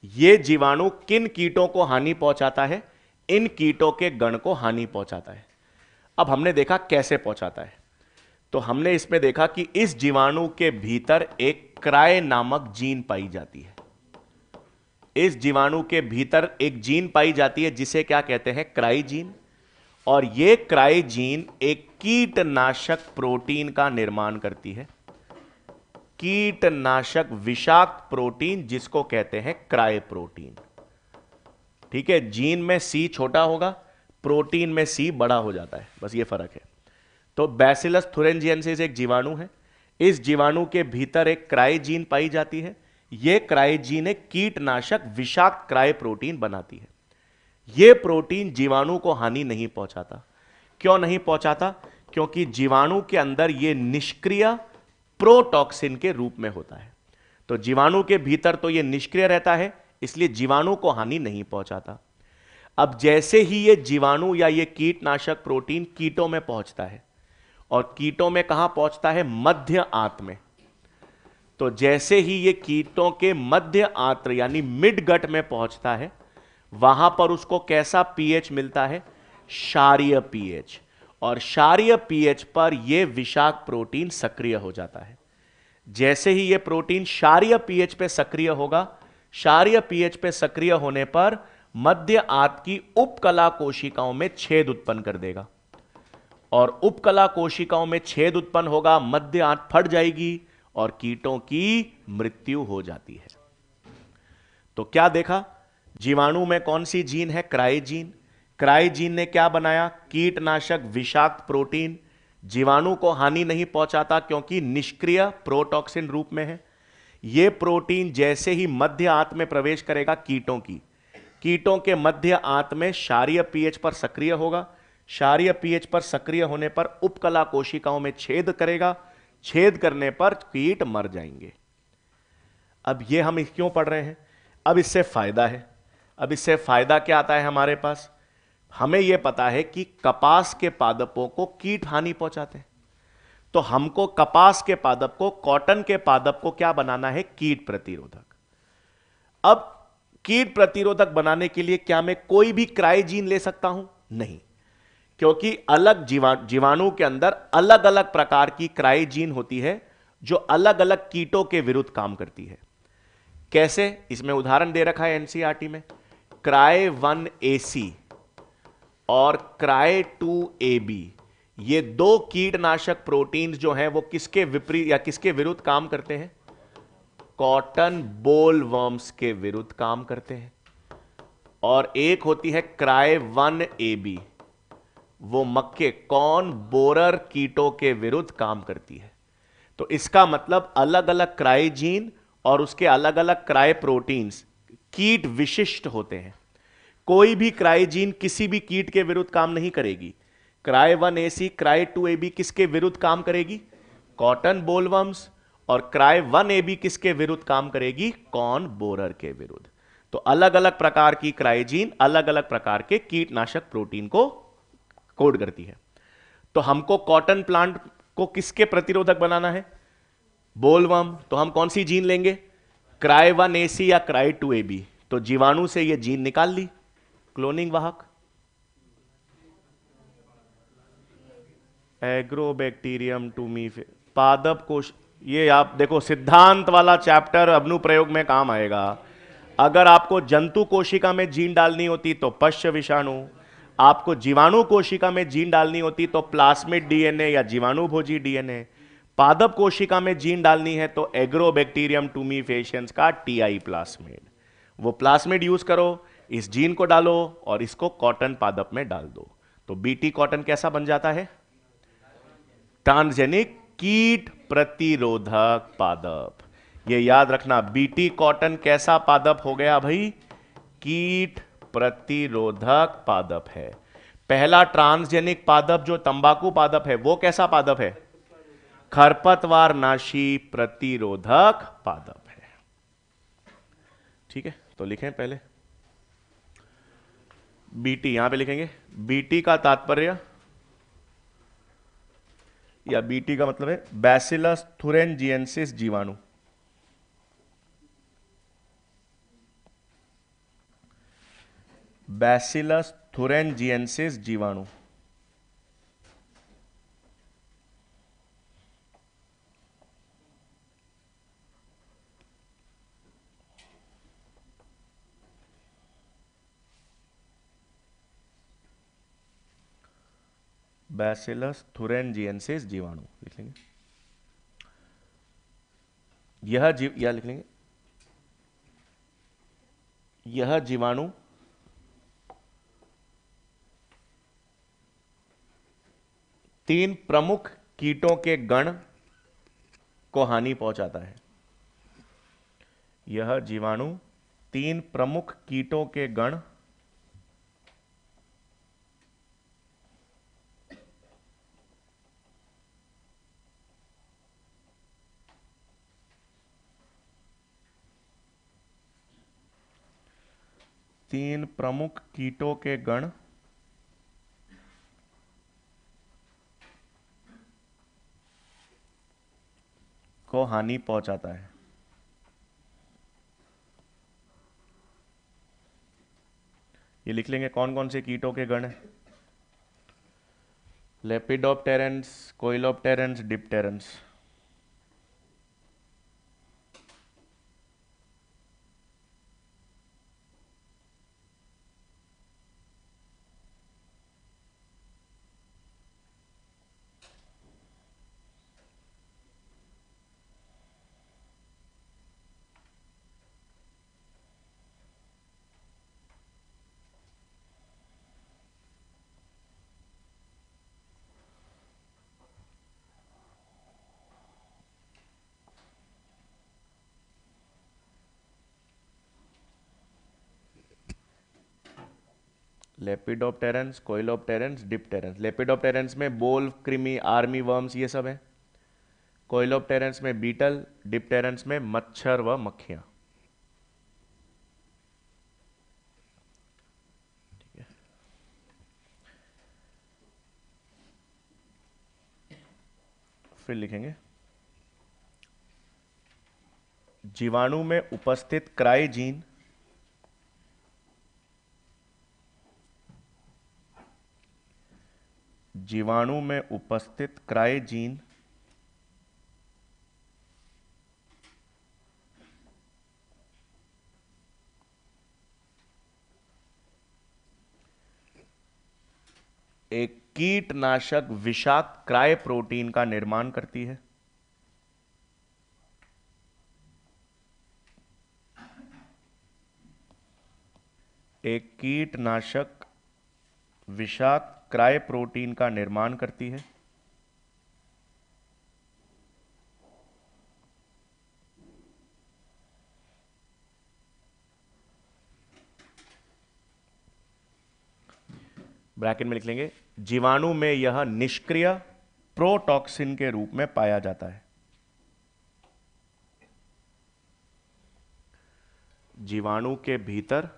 ये जीवाणु किन कीटों को हानि पहुंचाता है? इन कीटों के गण को हानि पहुंचाता है। अब हमने देखा कैसे पहुंचाता है। तो हमने इसमें देखा कि इस जीवाणु के भीतर एक क्राय नामक जीन पाई जाती है। इस जीवाणु के भीतर एक जीन पाई जाती है जिसे क्या कहते हैं? Cry gene. और यह क्राई जीन एक कीटनाशक प्रोटीन का निर्माण करती है। कीटनाशक विषाक्त प्रोटीन जिसको कहते हैं क्राय प्रोटीन। ठीक है, जीन में सी छोटा होगा, प्रोटीन में सी बड़ा हो जाता है, बस ये फर्क है। तो बैसिलस थुरिंजिएंसिस एक जीवाणु है। इस जीवाणु के भीतर एक क्राई जीन पाई जाती है। यह क्राई जीन एक कीटनाशक विषाक्त क्राय प्रोटीन बनाती है। यह प्रोटीन जीवाणु को हानि नहीं पहुंचाता। क्यों नहीं पहुंचाता? क्योंकि जीवाणु के अंदर यह निष्क्रिय प्रोटॉक्सिन के रूप में होता है। तो जीवाणु के भीतर तो यह निष्क्रिय रहता है, इसलिए जीवाणु को हानि नहीं पहुंचाता। अब जैसे ही यह जीवाणु या यह कीटनाशक प्रोटीन कीटों में पहुंचता है, और कीटों में कहां पहुंचता है? मध्य आंत में। तो जैसे ही यह कीटों के मध्य आंत्र यानी मिड गट में पहुंचता है, वहां पर उसको कैसा पीएच मिलता है? क्षारीय पीएच। और क्षारीय पीएच पर यह विषाक्त प्रोटीन सक्रिय हो जाता है। जैसे ही यह प्रोटीन क्षारीय पीएच पे सक्रिय होगा, क्षारीय पीएच पे सक्रिय होने पर मध्य आंत की उपकला कोशिकाओं में छेद उत्पन्न कर देगा, और उपकला कोशिकाओं में छेद उत्पन्न होगा, मध्य आंत फट जाएगी और कीटों की मृत्यु हो जाती है। तो क्या देखा, जीवाणु में कौन सी जीन है, क्राइजीन। क्राइजीन ने क्या बनाया, कीटनाशक विषाक्त प्रोटीन, जीवाणु को हानि नहीं पहुंचाता क्योंकि निष्क्रिय प्रोटॉक्सिन रूप में है। यह प्रोटीन जैसे ही मध्य आंत में प्रवेश करेगा कीटों के मध्य आंत में क्षारीय पीएच पर सक्रिय होगा, क्षारीय पीएच पर सक्रिय होने पर उपकला कोशिकाओं में छेद करेगा, छेद करने पर कीट मर जाएंगे। अब यह हम क्यों पढ़ रहे हैं, अब इससे फायदा है। अब इससे फायदा क्या आता है हमारे पास, हमें यह पता है कि कपास के पादपों को कीट हानि पहुंचाते हैं, तो हमको कपास के पादप को, कॉटन के पादप को क्या बनाना है, कीट प्रतिरोधक। अब कीट प्रतिरोधक बनाने के लिए क्या मैं कोई भी क्राइजीन ले सकता हूं, नहीं, क्योंकि अलग जीवाणु के अंदर अलग अलग प्रकार की क्राइजीन होती है जो अलग अलग कीटों के विरुद्ध काम करती है। कैसे, इसमें उदाहरण दे रखा है एनसीईआरटी में, क्राई 1AC और क्राई 2AB, ये दो कीटनाशक प्रोटीन्स जो हैं वो किसके विपरीत या किसके विरुद्ध काम करते हैं, कॉटन बोलवर्म्स के विरुद्ध काम करते हैं। और एक होती है क्राई 1AB, वो मक्के कॉर्न बोरर कीटों के विरुद्ध काम करती है। तो इसका मतलब अलग अलग क्राइजीन और उसके अलग अलग क्राई प्रोटीन्स कीट विशिष्ट होते हैं। कोई भी क्राइजीन किसी भी कीट के विरुद्ध काम नहीं करेगी। क्राई 1AC, क्राई 2AB किसके विरुद्ध काम करेगी, कॉटन बोलवर्म्स, और क्राई 1AB किसके विरुद्ध काम करेगी, कॉर्न बोरर के विरुद्ध। तो अलग अलग प्रकार की क्राइजीन अलग अलग प्रकार के कीटनाशक प्रोटीन को कोड करती है। तो हमको कॉटन प्लांट को किसके प्रतिरोधक बनाना है, बोलवर्म, तो हम कौन सी जीन लेंगे, क्राई 1AC या क्राई 2AB। तो जीवाणु से यह जीन निकाल ली, क्लोनिंग वाहक, एग्रोबैक्टीरियम टूमी पादप कोश। ये आप देखो सिद्धांत वाला चैप्टर अनुप्रयोग में काम आएगा। अगर आपको जंतु कोशिका में जीन डालनी होती तो पश्च विषाणु, आपको जीवाणु कोशिका में जीन डालनी होती तो प्लास्मिड डीएनए या जीवाणु भोजी डीएनए, पादप कोशिका में जीन डालनी है तो एग्रोबैक्टीरियम टूमीफेशियंस का टीआई प्लास्मिड। वो प्लास्मिड यूज करो, इस जीन को डालो और इसको कॉटन पादप में डाल दो, तो बीटी कॉटन कैसा बन जाता है, ट्रांसजेनिक कीट प्रतिरोधक पादप। ये याद रखना, बीटी कॉटन कैसा पादप हो गया भाई, कीट प्रतिरोधक पादप है। पहला ट्रांसजेनिक पादप जो तंबाकू पादप है वो कैसा पादप है, खरपतवार नाशी प्रतिरोधक पादप है। ठीक है, तो लिखें पहले बीटी, यहां पे लिखेंगे बीटी का तात्पर्य, या बीटी का मतलब है बैसिलस थुरेंजिएंसिस जीवाणु। बैसिलस थुरेंजिएंसिस जीवाणु। बैसिलस थुरेंजिएंसिस जीवाणु लिख लेंगे। यह लिख लेंगे, यह जीवाणु तीन प्रमुख कीटों के गण को हानि पहुंचाता है। यह जीवाणु तीन प्रमुख कीटों के गण तीन प्रमुख कीटों के गण को हानि पहुंचाता है। ये लिख लेंगे कौन कौन से कीटों के गण हैं, lepidopterans, coleopterans, dipterans. Lepidopterans, coleopterans, dipterans. Lepidopterans में बोल, कृमि, आर्मी वर्म्स ये सब है। कोइलोप्टेरेंस में बीटल, डिप्टेरेंस में मच्छर व मक्खियां। फिर लिखेंगे जीवाणु में उपस्थित क्राइजीन जीवाणु में उपस्थित क्राइजीन एक कीटनाशक विषाक्त क्राय प्रोटीन का निर्माण करती है। एक कीटनाशक विषाक्त क्राय प्रोटीन का निर्माण करती है। ब्रैकेट में लिख लेंगे जीवाणु में यह निष्क्रिय प्रोटॉक्सिन के रूप में पाया जाता है। जीवाणु के भीतर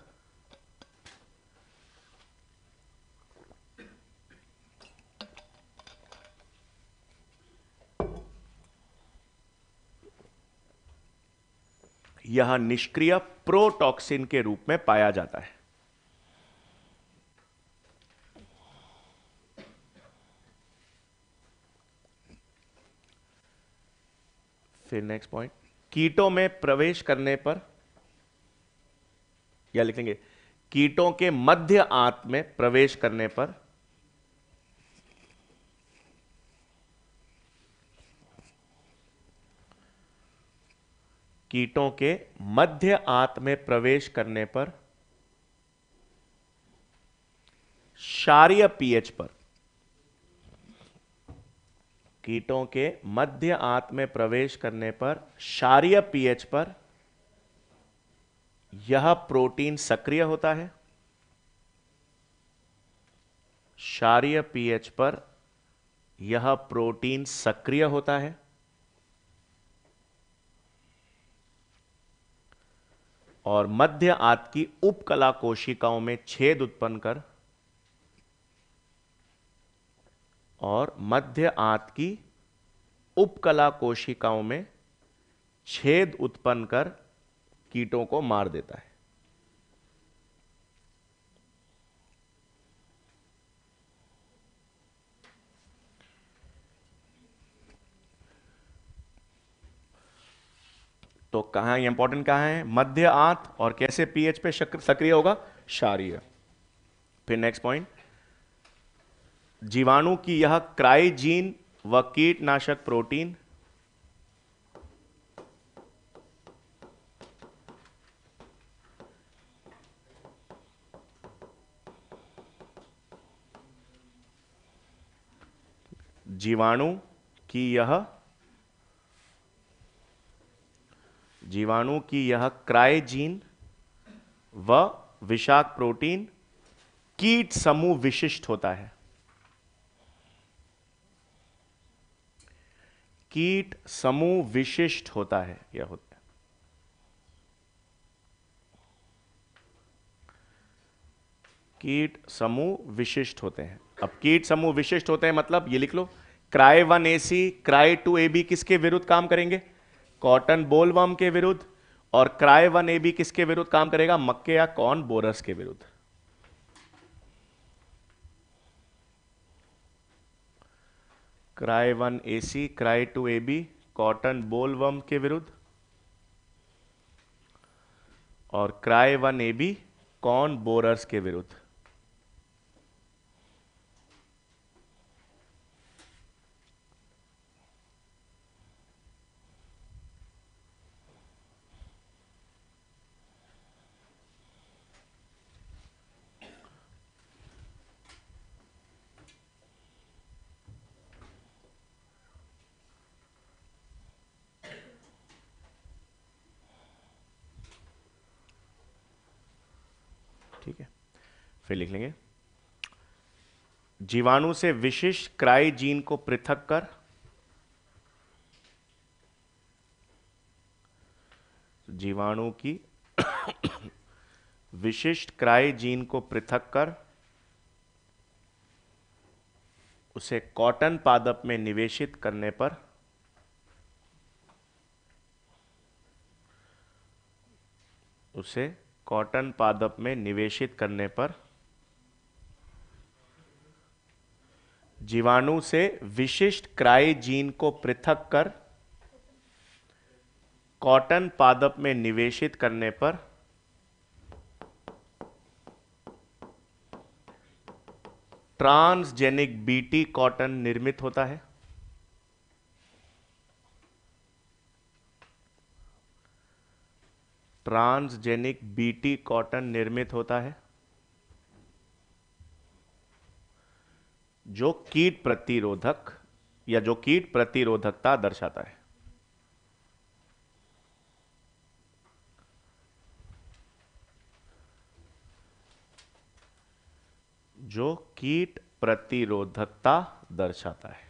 यह निष्क्रिय प्रोटॉक्सिन के रूप में पाया जाता है। फिर नेक्स्ट पॉइंट, कीटों में प्रवेश करने पर, या लिखेंगे कीटों के मध्य आंत में प्रवेश करने पर कीटों के मध्य आंत में प्रवेश करने पर क्षारीय पीएच पर कीटों के मध्य आंत में प्रवेश करने पर क्षारीय पीएच पर यह प्रोटीन सक्रिय होता है। क्षारीय पीएच पर यह प्रोटीन सक्रिय होता है और मध्य आंत की उपकला कोशिकाओं में छेद उत्पन्न कर और मध्य आंत की उपकला कोशिकाओं में छेद उत्पन्न कर कीटों को मार देता है। तो कहां इंपॉर्टेंट कहां है, मध्य आंत, और कैसे पीएच पे सक्रिय होगा, क्षारीय। फिर नेक्स्ट पॉइंट, जीवाणु की यह क्राइजीन व कीटनाशक प्रोटीन जीवाणु की यह क्राइजीन व विषाक्त प्रोटीन कीट समूह विशिष्ट होता है। कीट समूह विशिष्ट होता है, यह होता है। कीट समूह विशिष्ट होते हैं। अब कीट समूह विशिष्ट होते हैं मतलब ये लिख लो, क्राई 1AC, क्राई 2AB किसके विरुद्ध काम करेंगे, कॉटन बोलवर्म के विरुद्ध, और क्राई 1AB किसके विरुद्ध काम करेगा, मक्के या कॉर्न बोरस के विरुद्ध। Cry 1AC, cry 2AB cotton bollworm के विरुद्ध, और क्राई 1AB कॉर्न बोरर्स के विरुद्ध। ठीक है, फिर लिख लेंगे जीवाणु से विशिष्ट क्राई जीन को पृथक कर जीवाणु की विशिष्ट क्राई जीन को पृथक कर उसे कॉटन पादप में निवेशित करने पर उसे कॉटन पादप में निवेशित करने पर जीवाणु से विशिष्ट क्राई जीन को पृथक कर कॉटन पादप में निवेशित करने पर ट्रांसजेनिक बीटी कॉटन निर्मित होता है। ट्रांसजेनिक बीटी कॉटन निर्मित होता है जो कीट प्रतिरोधक या जो कीट प्रतिरोधकता दर्शाता है। जो कीट प्रतिरोधकता दर्शाता है।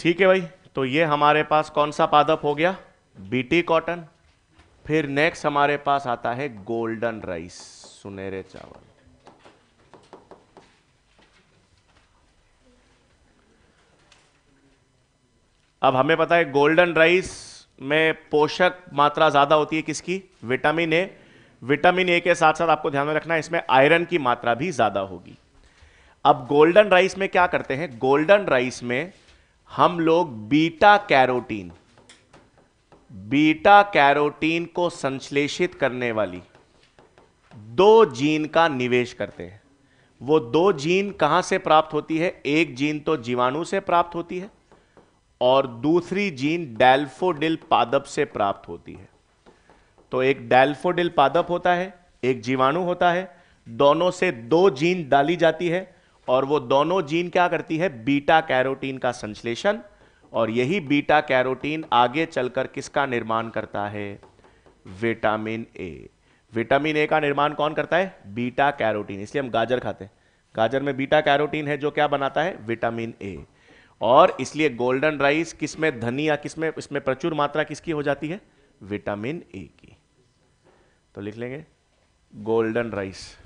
ठीक है भाई, तो ये हमारे पास कौन सा पादप हो गया? BT cotton. फिर नेक्स्ट हमारे पास आता है गोल्डन राइस, सुनहरे चावल। अब हमें पता है गोल्डन राइस में पोषक मात्रा ज्यादा होती है किसकी? Vitamin A. विटामिन ए के साथ साथ आपको ध्यान में रखना है इसमें आयरन की मात्रा भी ज्यादा होगी। अब गोल्डन राइस में क्या करते हैं? गोल्डन राइस में हम लोग बीटा कैरोटीन को संश्लेषित करने वाली 2 जीन का निवेश करते हैं। वो 2 जीन कहां से प्राप्त होती है? एक जीन तो जीवाणु से प्राप्त होती है और दूसरी जीन डैल्फोडिल पादप से प्राप्त होती है। तो एक डैल्फोडिल पादप होता है, एक जीवाणु होता है, दोनों से 2 जीन डाली जाती है और वो दोनों जीन क्या करती है? बीटा कैरोटीन का संश्लेषण, और यही बीटा कैरोटीन आगे चलकर किसका निर्माण करता है? Vitamin A. विटामिन ए का निर्माण कौन करता है? Beta carotene. इसलिए हम गाजर खाते हैं, गाजर में बीटा कैरोटीन है जो क्या बनाता है? Vitamin A. और इसलिए गोल्डन राइस किसमें धनी या किसमें इसमें प्रचुर मात्रा किसकी हो जाती है? विटामिन ए की। तो लिख लेंगे गोल्डन राइस।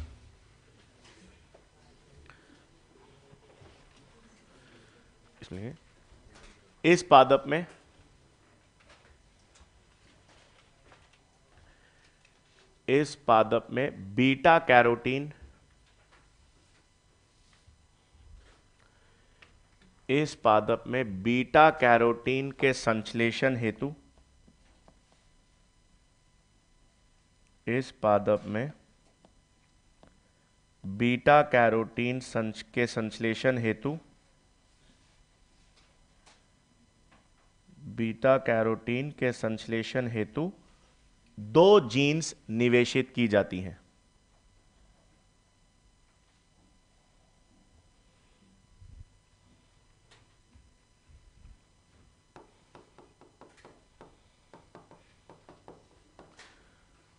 इसलिए इस पादप में बीटा कैरोटीन के संश्लेषण हेतु बीटा कैरोटीन के संश्लेषण हेतु 2 जीन्स निवेशित की जाती हैं।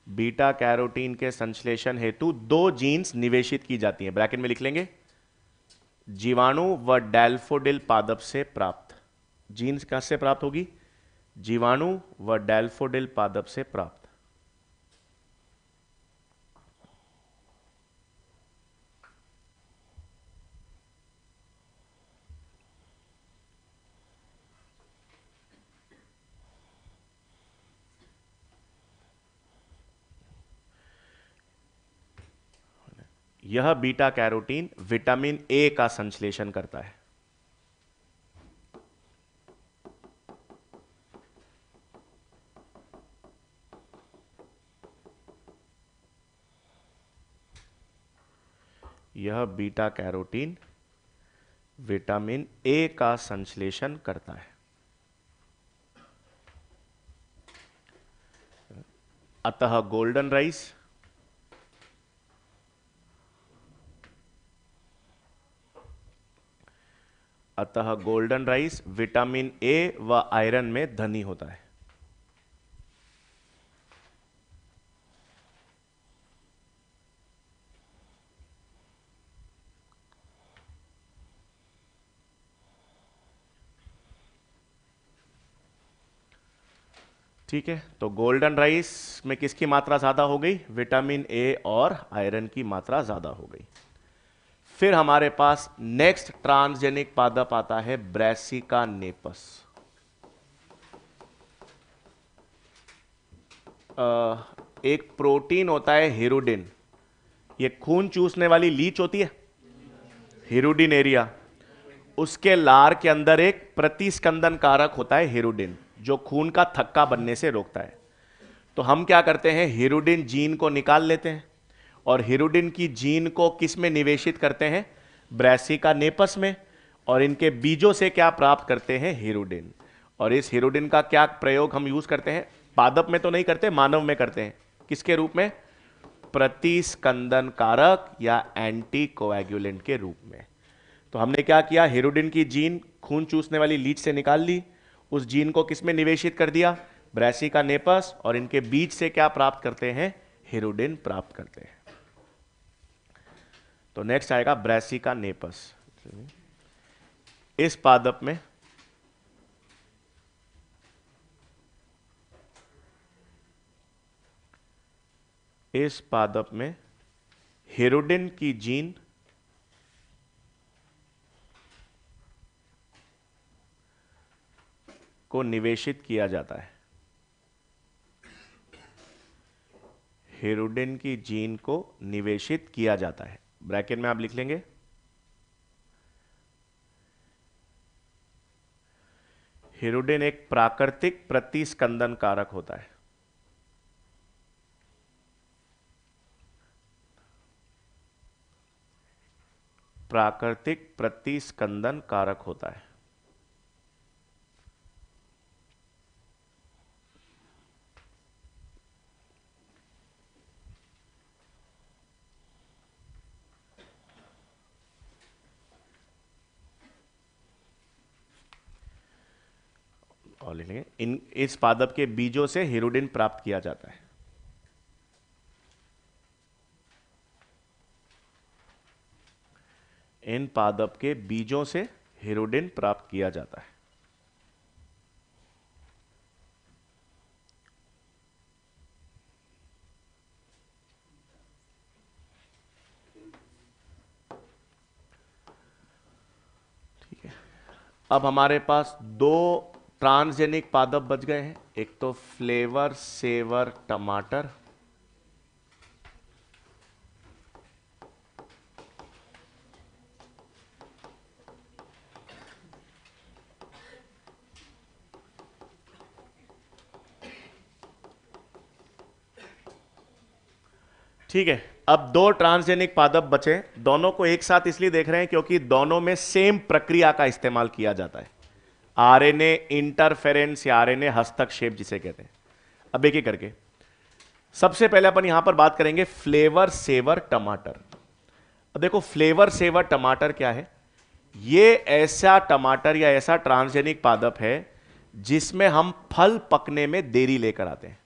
बीटा कैरोटीन के संश्लेषण हेतु 2 जीन्स निवेशित की जाती हैं। ब्रैकेट में लिख लेंगे जीवाणु व डैल्फोडिल पादप से प्राप्त। जीन्स कैसे प्राप्त होगी? जीवाणु व डैल्फोडिल पादप से प्राप्त। यह बीटा कैरोटीन विटामिन ए का संश्लेषण करता है। यह बीटा कैरोटीन विटामिन ए का संश्लेषण करता है। अतः गोल्डन राइस विटामिन ए व आयरन में धनी होता है। ठीक है, तो गोल्डन राइस में किसकी मात्रा ज़्यादा हो गई? विटामिन ए और आयरन की मात्रा ज़्यादा हो गई। फिर हमारे पास नेक्स्ट ट्रांसजेनिक पादप आता है ब्रैसिका नेपस। एक प्रोटीन होता है हिरुडिन, ये खून चूसने वाली लीच होती है हिरुडिन एरिया, उसके लार के अंदर एक प्रतिस्कंदन कारक होता है हिरुडिन, जो खून का थक्का बनने से रोकता है। तो हम क्या करते हैं, हिरुडिन जीन को निकाल लेते हैं और हिरुडिन की जीन को किस में निवेशित करते हैं? ब्रैसिका नेपस में। और इनके बीजों से क्या प्राप्त करते हैं? हिरुडिन। और इस हिरुडिन का क्या प्रयोग हम यूज करते हैं? पादप में तो नहीं करते, मानव में करते हैं। किसके रूप में? प्रतिस्कंदन कारक या एंटी कोएगुलेंट के रूप में। तो हमने क्या किया, हिरुडिन की जीन खून चूसने वाली लीच से निकाल ली, उस जीन को किसमें निवेशित कर दिया? Brassica napus. और इनके बीज से क्या प्राप्त करते हैं? हिरुडिन प्राप्त करते हैं। तो नेक्स्ट आएगा ब्रैसिका नेपस। इस पादप में हिरुडिन की जीन को निवेशित किया जाता है। हिरुडिन की जीन को निवेशित किया जाता है, ब्रैकेट में आप लिख लेंगे। हिरुडिन एक प्राकृतिक प्रतिस्कंदन कारक होता है। प्राकृतिक प्रतिस्कंदन कारक होता है। और लिखेंगे इस पादप के बीजों से हिरुडिन प्राप्त किया जाता है। इन पादप के बीजों से हिरुडिन प्राप्त किया जाता है। ठीक है, अब हमारे पास दो ट्रांसजेनिक पादप बच गए हैं, एक तो फ्लेवर सेवर टमाटर, ठीक है। अब दो ट्रांसजेनिक पादप बचे, दोनों को एक साथ इसलिए देख रहे हैं क्योंकि दोनों में सेम प्रक्रिया का इस्तेमाल किया जाता है, आरएनए इंटरफेरेंस या आरएनए हस्तक्षेप जिसे कहते हैं। अब एक एक करके, सबसे पहले अपन यहां पर बात करेंगे फ्लेवर सेवर टमाटर। अब देखो फ्लेवर सेवर टमाटर क्या है? ये ऐसा टमाटर या ऐसा ट्रांसजेनिक पादप है जिसमें हम फल पकने में देरी लेकर आते हैं।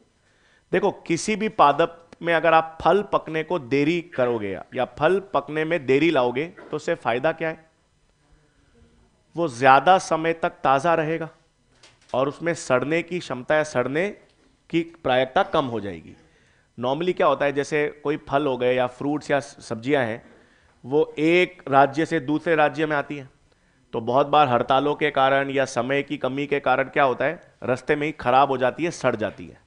देखो किसी भी पादप में अगर आप फल पकने को देरी करोगे या फल पकने में देरी लाओगे तो उससे फायदा क्या है? वो ज्यादा समय तक ताजा रहेगा और उसमें सड़ने की क्षमता या सड़ने की प्रायिकता कम हो जाएगी। नॉर्मली क्या होता है, जैसे कोई फल हो गए या फ्रूट्स या सब्जियां हैं, वो एक राज्य से दूसरे राज्य में आती हैं, तो बहुत बार हड़तालों के कारण या समय की कमी के कारण क्या होता है, रास्ते में ही खराब हो जाती है, सड़ जाती है।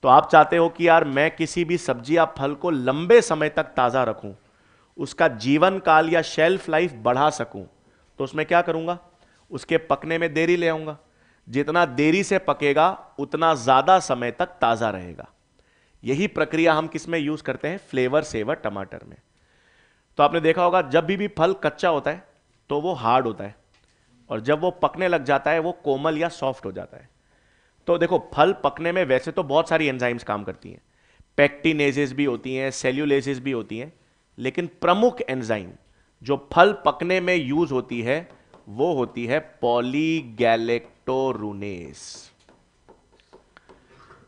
तो आप चाहते हो कि यार मैं किसी भी सब्जी या फल को लंबे समय तक ताज़ा रखूं, उसका जीवन काल या शेल्फ लाइफ बढ़ा सकूं, तो उसमें क्या करूंगा? उसके पकने में देरी ले आऊंगा। जितना देरी से पकेगा उतना ज़्यादा समय तक ताज़ा रहेगा। यही प्रक्रिया हम किस में यूज़ करते हैं? फ्लेवर सेवर टमाटर में। तो आपने देखा होगा जब भी फल कच्चा होता है तो वो हार्ड होता है, और जब वो पकने लग जाता है वो कोमल या सॉफ्ट हो जाता है। तो देखो फल पकने में वैसे तो बहुत सारी एंजाइम्स काम करती हैं, पेक्टिनेजेस भी होती हैं, सेल्यूलेजेस भी होती हैं, लेकिन प्रमुख एंजाइम जो फल पकने में यूज होती है वो होती है पॉलीगैलेक्टोरूनेस।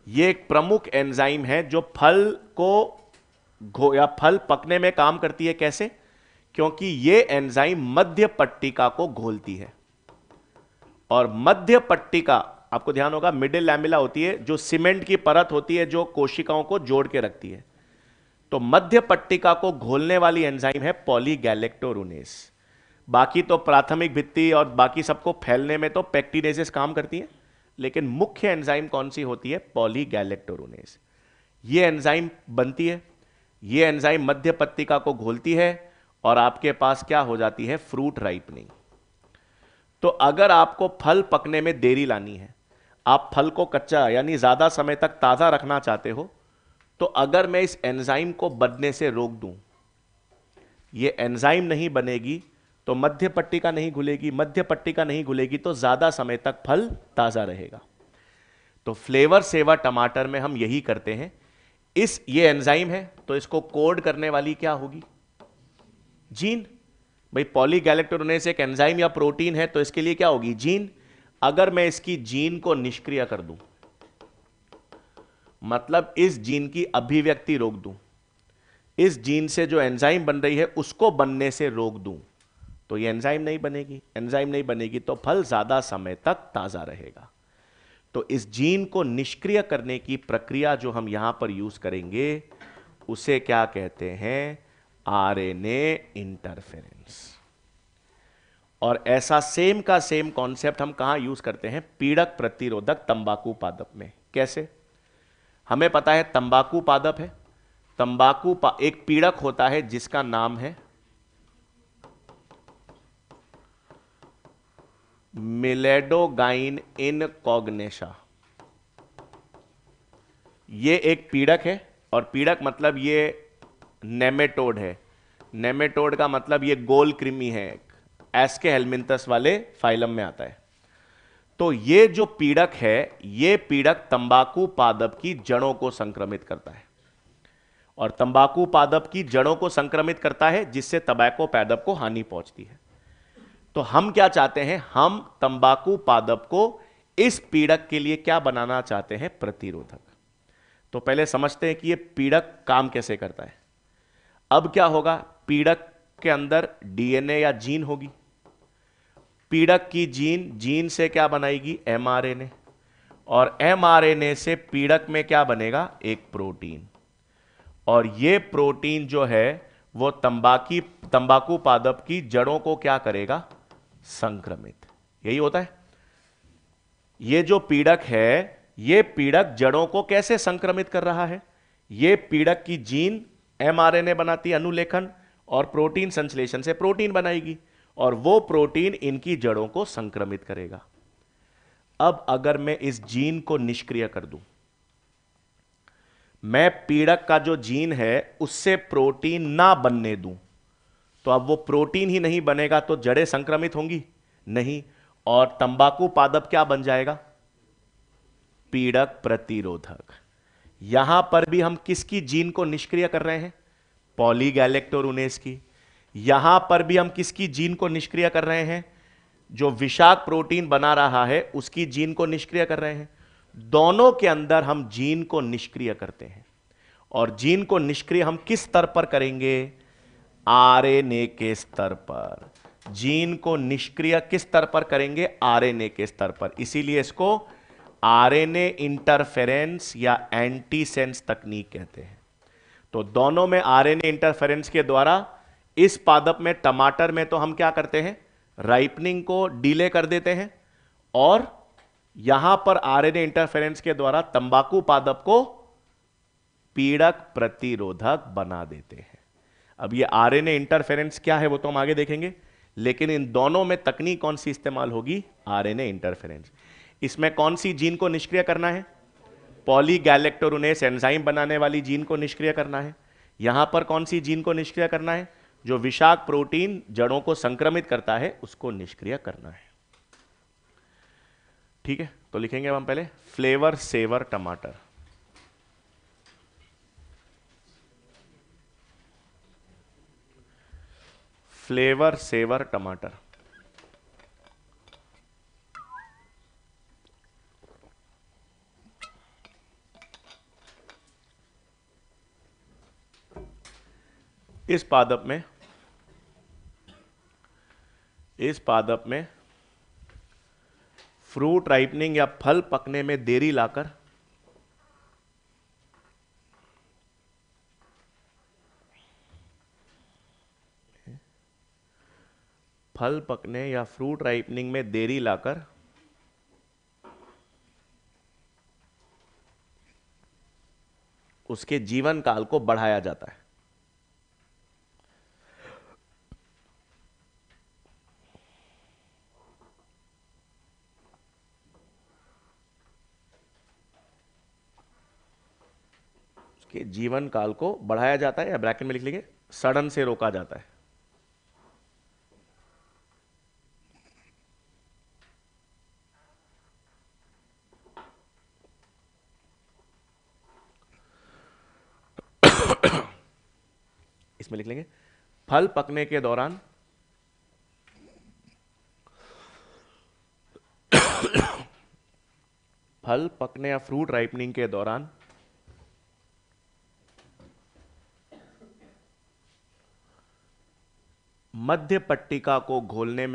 ये एक प्रमुख एंजाइम है जो फल को या फल पकने में काम करती है। कैसे? क्योंकि ये एंजाइम मध्य पट्टिका को घोलती है, और मध्य पट्टिका आपको ध्यान होगा मिडिल लैमेला होती है, जो सीमेंट की परत होती है जो कोशिकाओं को जोड़ के रखती है। तो मध्य पट्टिका को घोलने वाली एंजाइम है पॉलीगैलेक्टोरुनेस। बाकी तो प्राथमिक भित्ति और बाकी सबको फैलने में तो पेक्टिनेसेस काम करती है, लेकिन मुख्य एंजाइम कौन सी होती है? पॉलीगैलेक्टोरुनेस। ये एंजाइम बनती है, ये एंजाइम मध्य पट्टिका को घोलती है और आपके पास क्या हो जाती है? Fruit ripening. तो अगर आपको फल पकने में देरी लानी है, आप फल को कच्चा यानी ज्यादा समय तक ताजा रखना चाहते हो, तो अगर मैं इस एंजाइम को बनने से रोक दूं, ये एंजाइम नहीं बनेगी तो मध्य पट्टिका नहीं घुलेगी, मध्य पट्टिका नहीं घुलेगी तो ज्यादा समय तक फल ताजा रहेगा। तो फ्लेवर सेवर टमाटर में हम यही करते हैं। ये एंजाइम है तो इसको कोड करने वाली क्या होगी? जीन। भाई पॉलीगैलेक्टोरुनेस एक एंजाइम या प्रोटीन है तो इसके लिए क्या होगी? जीन। अगर मैं इसकी जीन को निष्क्रिय कर दूं, मतलब इस जीन की अभिव्यक्ति रोक दूं, इस जीन से जो एंजाइम बन रही है उसको बनने से रोक दूं, तो ये एंजाइम नहीं बनेगी। एंजाइम नहीं बनेगी तो फल ज्यादा समय तक ताजा रहेगा। तो इस जीन को निष्क्रिय करने की प्रक्रिया जो हम यहां पर यूज करेंगे उसे क्या कहते हैं? RNA interference. और ऐसा सेम का सेम कॉन्सेप्ट हम कहां यूज करते हैं? पीड़क प्रतिरोधक तंबाकू पादप में। कैसे? हमें पता है तंबाकू पादप है, एक पीड़क होता है जिसका नाम है मिलेडोगाइन इनकॉग्नेशा। ये एक पीड़क है, और पीड़क मतलब ये नेमेटोड है। नेमेटोड का मतलब ये गोल कृमि है, एस्के हेलमिंथस वाले फाइलम में आता है। तो ये जो पीड़क है, ये पीड़क तंबाकू पादप की जड़ों को संक्रमित करता है, और तंबाकू पादप की जड़ों को संक्रमित करता है जिससे तंबाकू पादप को हानि पहुंचती है। तो हम क्या चाहते हैं? हम तंबाकू पादप को इस पीड़क के लिए क्या बनाना चाहते हैं? प्रतिरोधक। तो पहले समझते हैं कि ये पीड़क काम कैसे करता है। अब क्या होगा? पीड़क के अंदर डीएनए या जीन होगी। पीड़क की जीन से क्या बनाएगी? एमआरएनए। और एमआरएनए से पीड़क में क्या बनेगा? एक प्रोटीन। और ये प्रोटीन जो है वो तंबाकू पादप की जड़ों को क्या करेगा? संक्रमित। यही होता है। ये जो पीड़क है, ये पीड़क जड़ों को कैसे संक्रमित कर रहा है? ये पीड़क की जीन एमआरएनए बनाती है, अनुलेखन, और प्रोटीन संश्लेषण से प्रोटीन बनाएगी, और वो प्रोटीन इनकी जड़ों को संक्रमित करेगा। अब अगर मैं इस जीन को निष्क्रिय कर दूं, मैं पीड़क का जो जीन है उससे प्रोटीन ना बनने दूं, तो अब वो प्रोटीन ही नहीं बनेगा तो जड़ें संक्रमित होंगी नहीं, और तंबाकू पादप क्या बन जाएगा? पीड़क प्रतिरोधक। यहां पर भी हम किसकी जीन को निष्क्रिय कर रहे हैं? पॉलीगैलेक्टोरुनेस की। यहां पर भी हम किसकी जीन को निष्क्रिय कर रहे हैं? जो विषाक्त प्रोटीन बना रहा है उसकी जीन को निष्क्रिय कर रहे हैं। दोनों के अंदर हम जीन को निष्क्रिय करते हैं, और जीन को निष्क्रिय हम किस स्तर पर करेंगे? आरएनए के स्तर पर। जीन को निष्क्रिय किस स्तर पर करेंगे? आरएनए के स्तर पर। इसीलिए इसको आरएनए इंटरफेरेंस या एंटीसेंस तकनीक कहते हैं। तो दोनों में आरएनए इंटरफेरेंस के द्वारा, इस पादप में, टमाटर में तो हम क्या करते हैं? राइपनिंग को डिले कर देते हैं, और यहां पर आरएनए इंटरफेरेंस के द्वारा तंबाकू पादप को पीड़क प्रतिरोधक बना देते हैं। अब ये आरएनए इंटरफेरेंस क्या है वो तो हम आगे देखेंगे, लेकिन इन दोनों में तकनीक कौन सी इस्तेमाल होगी? RNA interference. इसमें कौन सी जीन को निष्क्रिय करना है? पॉलीगैलेक्टोरुनेस एंजाइम बनाने वाली जीन को निष्क्रिय करना है। यहां पर कौन सी जीन को निष्क्रिय करना है? जो विषाक्त प्रोटीन जड़ों को संक्रमित करता है उसको निष्क्रिय करना है। ठीक है, तो लिखेंगे हम पहले फ्लेवर सेवर टमाटर। फ्लेवर सेवर टमाटर। इस पादप में फ्रूट राइपनिंग या फल पकने में देरी लाकर फल पकने या फ्रूट राइपनिंग में देरी लाकर उसके जीवन काल को बढ़ाया जाता है। उसके जीवन काल को बढ़ाया जाता है, या ब्रैकेट में लिख लीजिए सड़न से रोका जाता है। इसमें लिख लेंगे फल पकने के दौरान फल पकने या फ्रूट राइपनिंग के दौरान मध्य पट्टिका को घोलने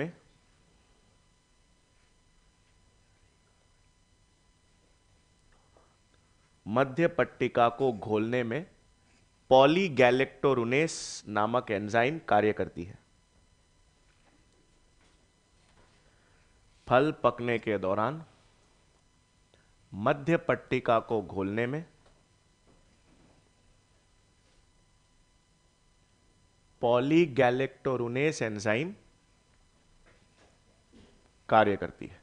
में पॉलीगैलेक्टोरुनेस नामक एंजाइम कार्य करती है। फल पकने के दौरान मध्य पट्टिका को घोलने में पॉलीगैलेक्टोरुनेस एंजाइम कार्य करती है।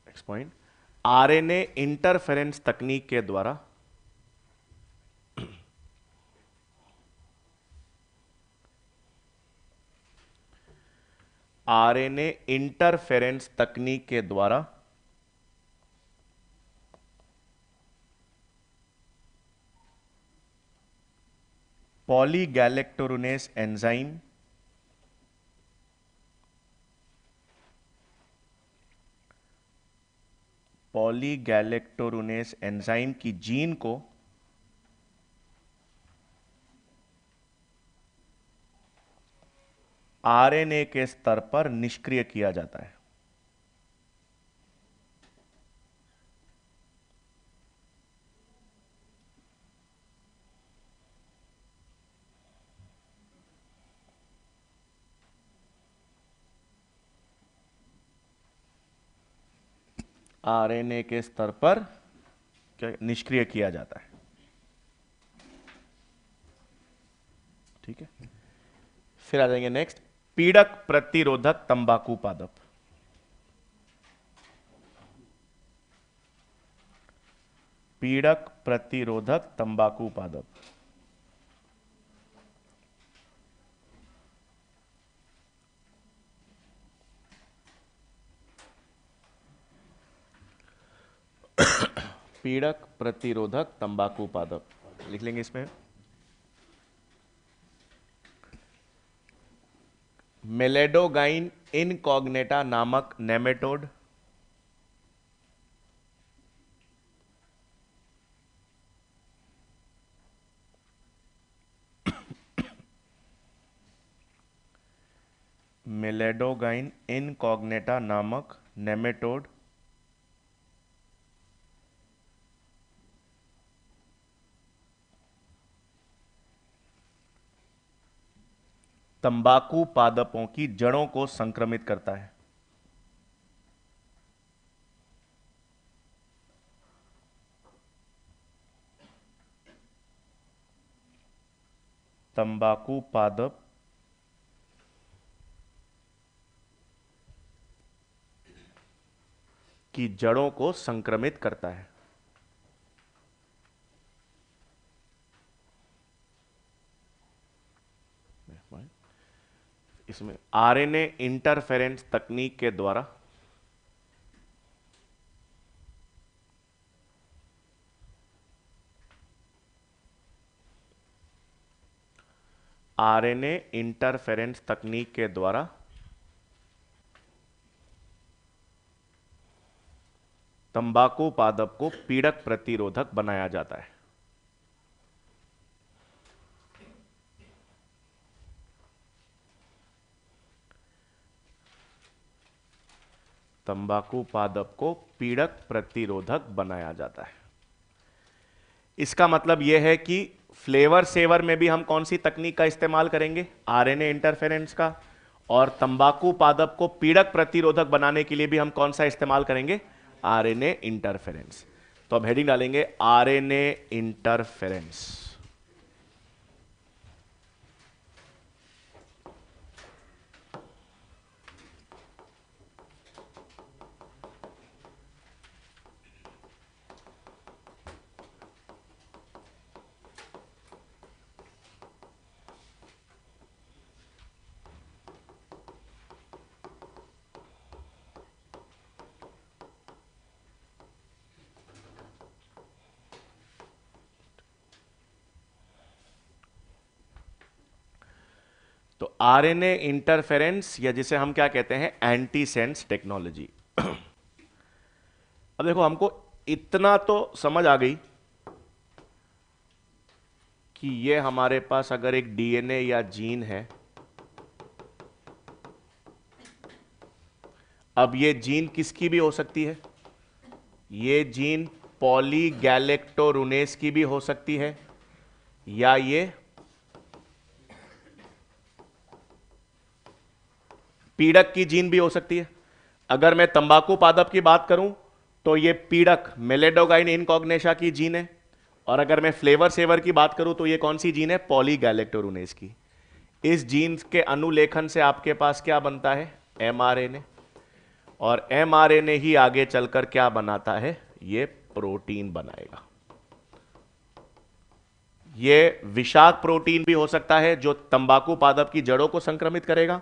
नेक्स्ट पॉइंट, आरएनए इंटरफेरेंस तकनीक के द्वारा आरएनए इंटरफेरेंस तकनीक के द्वारा पॉलीगैलेक्टोरुनेस एंजाइम की जीन को आरएनए के स्तर पर निष्क्रिय किया जाता है। आरएनए के स्तर पर निष्क्रिय किया जाता है। ठीक है, फिर आ जाएंगे नेक्स्ट, पीड़क प्रतिरोधक तंबाकू पादप। पीड़क प्रतिरोधक तंबाकू पादप पीड़क प्रतिरोधक तंबाकू पादप लिख लेंगे इसमें मेलेडोगाइन इनकॉग्नेटा नामक नेमेटोड मेलेडोगाइन इनकॉग्नेटा नामक नेमेटोड तंबाकू पादपों की जड़ों को संक्रमित करता है। तंबाकू पादप की जड़ों को संक्रमित करता है। इसमें आरएनए इंटरफेरेंस तकनीक के द्वारा आरएनए इंटरफेरेंस तकनीक के द्वारा तंबाकू पादप को पीड़क प्रतिरोधक बनाया जाता है। तंबाकू पादप को पीड़क प्रतिरोधक बनाया जाता है। इसका मतलब यह है कि फ्लेवर सेवर में भी हम कौन सी तकनीक का इस्तेमाल करेंगे? आरएनए इंटरफेरेंस का। और तंबाकू पादप को पीड़क प्रतिरोधक बनाने के लिए भी हम कौन सा इस्तेमाल करेंगे? RNA interference. तो अब हेडिंग डालेंगे आरएनए इंटरफेरेंस। तो आरएनए इंटरफेरेंस, या जिसे हम क्या कहते हैं, एंटीसेंस टेक्नोलॉजी। अब देखो, हमको इतना तो समझ आ गई कि ये हमारे पास अगर एक डीएनए या जीन है, अब ये जीन किसकी भी हो सकती है? ये जीन पॉलीगैलेक्टोरुनेस की भी हो सकती है, या ये पीड़क की जीन भी हो सकती है। अगर मैं तंबाकू पादप की बात करूं तो ये पीड़क मेलेडोगाइन इनकॉग्नेशा की जीन है, और अगर मैं फ्लेवर सेवर की बात करूं तो ये कौन सी जीन है? पॉलीगैलेक्टोरुनेस की। इस जीन के अनुलेखन से आपके पास क्या बनता है? एमआरएनए। और एमआरएनए ही आगे चलकर क्या बनाता है? ये प्रोटीन बनाएगा। ये विषाक्त प्रोटीन भी हो सकता है जो तंबाकू पादप की जड़ों को संक्रमित करेगा,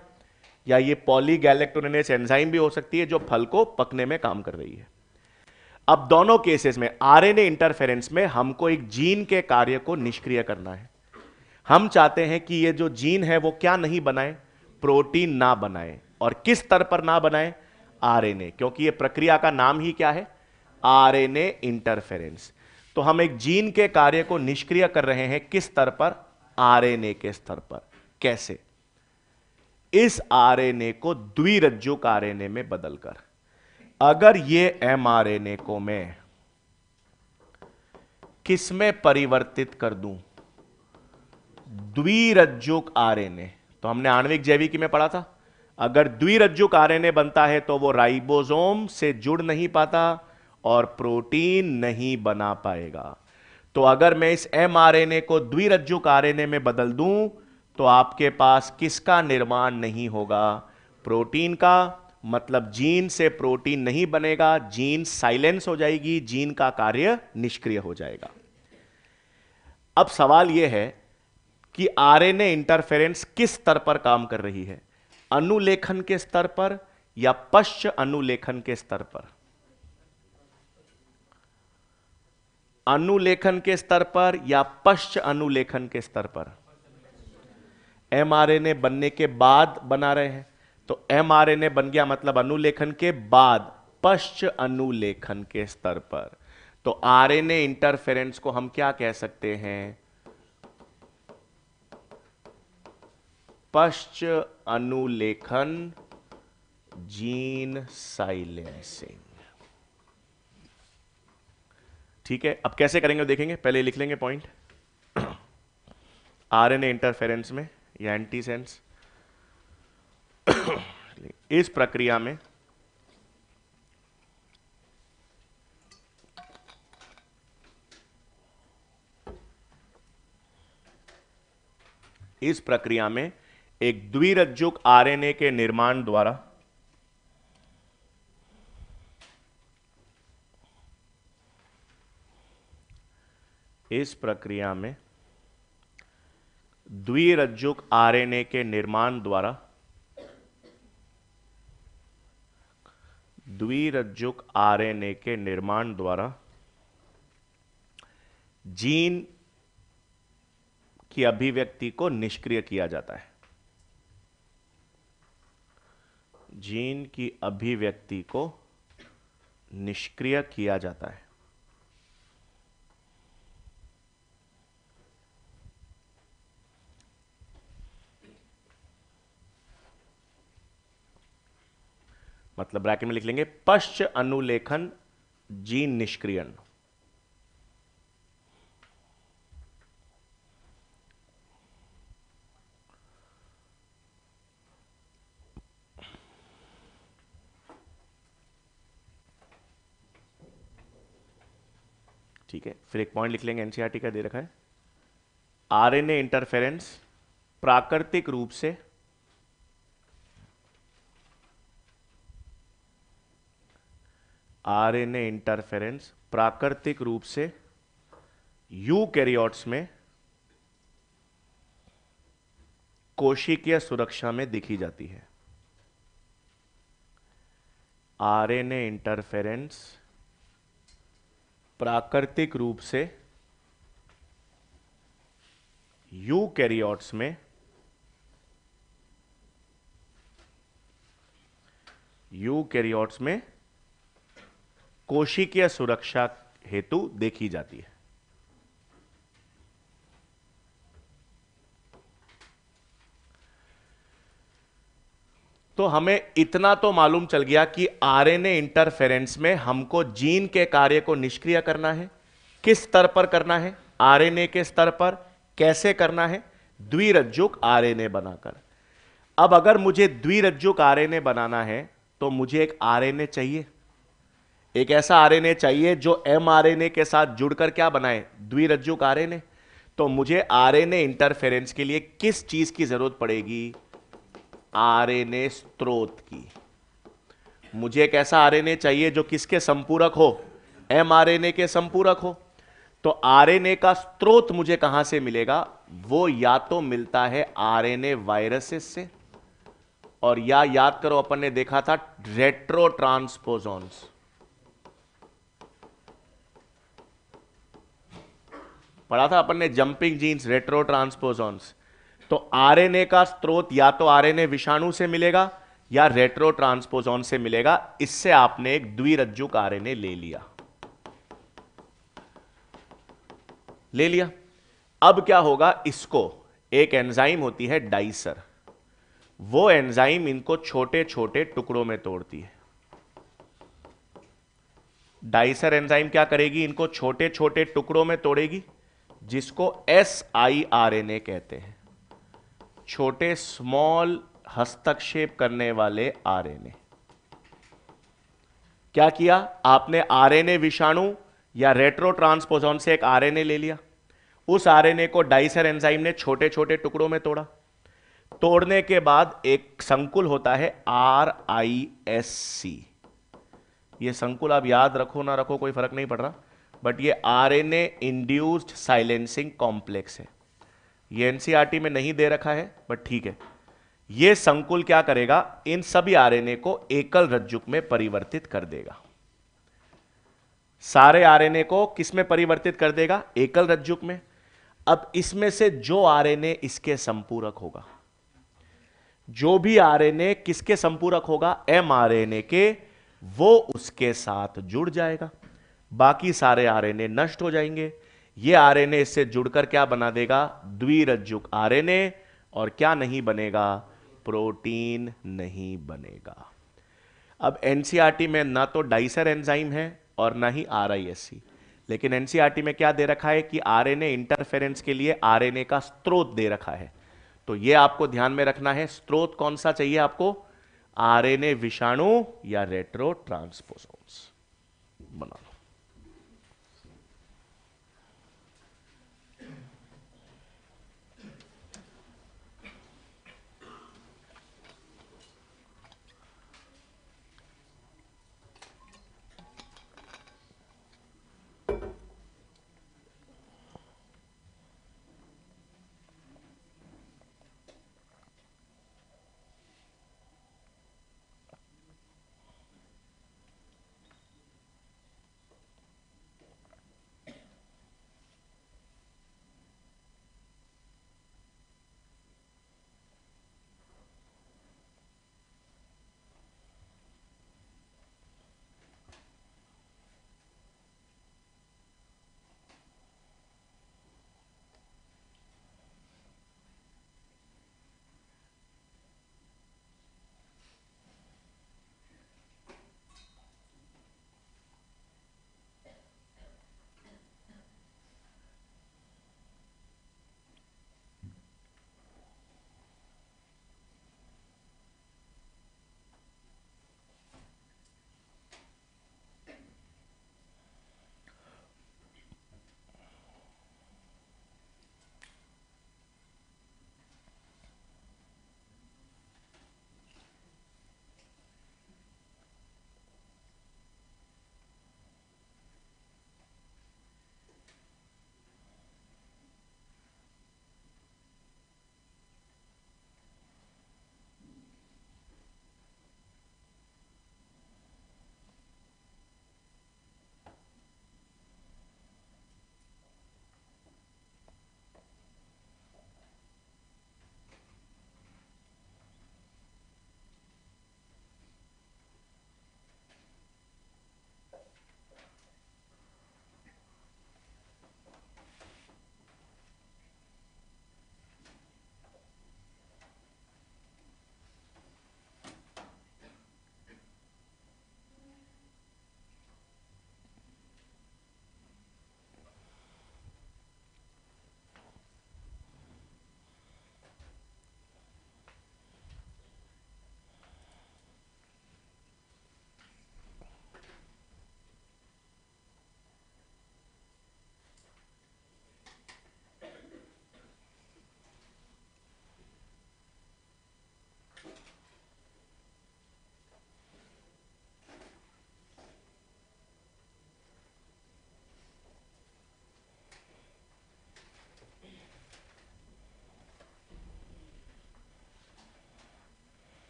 या ये पॉलीगैलेक्टोरेनेस एंजाइम भी हो सकती है जो फल को पकने में काम कर रही है। अब दोनों केसेस में आरएनए इंटरफेरेंस में हमको एक जीन के कार्य को निष्क्रिय करना है। हम चाहते हैं कि ये जो जीन है वो क्या नहीं बनाए? प्रोटीन ना बनाए। और किस स्तर पर ना बनाए? आरएनए, क्योंकि ये प्रक्रिया का नाम ही क्या है? RNA interference. तो हम एक जीन के कार्य को निष्क्रिय कर रहे हैं किस स्तर पर? आरएनए के स्तर पर। कैसे? इस आरएनए को द्विरज्जुक आरएनए में बदलकर। अगर ये एमआरएनए को मैं किसमें परिवर्तित कर दूं? द्विरज्जुक आरएनए। तो हमने आणविक जैविकी में पढ़ा था, अगर द्विरज्जुक आरएनए बनता है तो वो राइबोसोम से जुड़ नहीं पाता और प्रोटीन नहीं बना पाएगा। तो अगर मैं इस एमआरएनए को द्विरज्जुक आरएनए में बदल दूं तो आपके पास किसका निर्माण नहीं होगा? प्रोटीन का। मतलब जीन से प्रोटीन नहीं बनेगा, जीन साइलेंस हो जाएगी, जीन का कार्य निष्क्रिय हो जाएगा। अब सवाल यह है कि आरएनए इंटरफेरेंस किस स्तर पर काम कर रही है? अनुलेखन के स्तर पर या पश्च अनुलेखन के स्तर पर? अनुलेखन के स्तर पर या पश्च अनुलेखन के स्तर पर? एमआरएनए बनने के बाद बना रहे हैं, तो एमआरएनए बन गया मतलब अनुलेखन के बाद, पश्च अनुलेखन के स्तर पर। तो आरएनए इंटरफेरेंस को हम क्या कह सकते हैं? पश्च अनुलेखन जीन साइलेंसिंग। ठीक है, अब कैसे करेंगे देखेंगे, पहले लिख लेंगे पॉइंट। आरएनए इंटरफेरेंस में या एंटीसेंस, इस प्रक्रिया में एक द्विरज्जुक आरएनए के निर्माण द्वारा द्विरज्जुक आरएनए के निर्माण द्वारा जीन की अभिव्यक्ति को निष्क्रिय किया जाता है। जीन की अभिव्यक्ति को निष्क्रिय किया जाता है। मतलब ब्रैकेट में लिख लेंगे पश्च अनुलेखन जीन निष्क्रियण। ठीक है, फिर एक पॉइंट लिख लेंगे, एनसीईआरटी का दे रखा है, आरएनए इंटरफेरेंस प्राकृतिक रूप से आरएनए इंटरफेरेंस प्राकृतिक रूप से यूकैरियोट्स में कोशिकीय सुरक्षा में दिखी जाती है। आरएनए इंटरफेरेंस प्राकृतिक रूप से यूकैरियोट्स में कोशिकीय सुरक्षा हेतु देखी जाती है। तो हमें इतना तो मालूम चल गया कि आरएनए इंटरफेरेंस में हमको जीन के कार्य को निष्क्रिय करना है। किस स्तर पर करना है? आरएनए के स्तर पर। कैसे करना है? द्विरज्जुक आरएनए बनाकर। अब अगर मुझे द्विरज्जुक आरएनए बनाना है तो मुझे एक आरएनए चाहिए, एक ऐसा आरएनए चाहिए जो एमआरएनए के साथ जुड़कर क्या बनाए? द्विरज्जुक आरएनए। तो मुझे आरएनए इंटरफेरेंस के लिए किस चीज की जरूरत पड़ेगी? आरएनए स्रोत की। मुझे एक ऐसा आरएनए चाहिए जो किसके संपूरक हो? एमआरएनए के संपूरक हो। तो आरएनए का स्रोत मुझे कहां से मिलेगा? वो या तो मिलता है आरएनए वायरसेस से, और या याद करो अपन ने देखा था रेट्रो ट्रांसपोजॉन्स। पढ़ा था अपन ने जंपिंग जीन्स, रेट्रो ट्रांसपोजॉन्स। तो आरएनए का स्रोत या तो आरएनए विषाणु से मिलेगा या रेट्रो ट्रांसपोजॉन से मिलेगा। इससे आपने एक द्विरज्जुक आरएनए ले लिया। अब क्या होगा? इसको एक एंजाइम होती है डाइसर, वो एंजाइम इनको छोटे छोटे टुकड़ों में तोड़ती है। डाइसर एंजाइम क्या करेगी? इनको छोटे छोटे टुकड़ों में तोड़ेगी, जिसको siRNA कहते हैं, छोटे स्मॉल हस्तक्षेप करने वाले आरएनए। क्या किया आपने? आरएनए विषाणु या रेट्रो ट्रांसपोजॉन से एक आरएनए ले लिया, उस आरएनए को डाइसर एंजाइम ने छोटे छोटे टुकड़ों में तोड़ा। तोड़ने के बाद एक संकुल होता है RISC। ये संकुल आप याद रखो ना रखो कोई फर्क नहीं पड़ रहा, बट ये आरएनए इंड्यूस्ड साइलेंसिंग कॉम्प्लेक्स है। ये एनसीईआरटी में नहीं दे रखा है, बट ठीक है। ये संकुल क्या करेगा? इन सभी आरएनए को एकल रज्जुक में परिवर्तित कर देगा। सारे आरएनए को किस में परिवर्तित कर देगा? एकल रज्जुक में। अब इसमें से जो आरएनए इसके संपूरक होगा, जो भी आरएनए किसके संपूरक होगा? एमआरएनए के, वो उसके साथ जुड़ जाएगा। बाकी सारे आरएनए नष्ट हो जाएंगे। ये आरएनए इससे जुड़कर क्या बना देगा? द्विरज्जुक आरएनए। और क्या नहीं बनेगा? प्रोटीन नहीं बनेगा। अब एनसीईआरटी में ना तो डाइसर एंजाइम है और ना ही आरआईएससी, लेकिन एनसीईआरटी में क्या दे रखा है कि आरएनए इंटरफेरेंस के लिए आरएनए का स्रोत दे रखा है। तो ये आपको ध्यान में रखना है, स्रोत कौन सा चाहिए आपको? आरएनए विषाणु या रेट्रो ट्रांसपोजॉन्स। बना लो।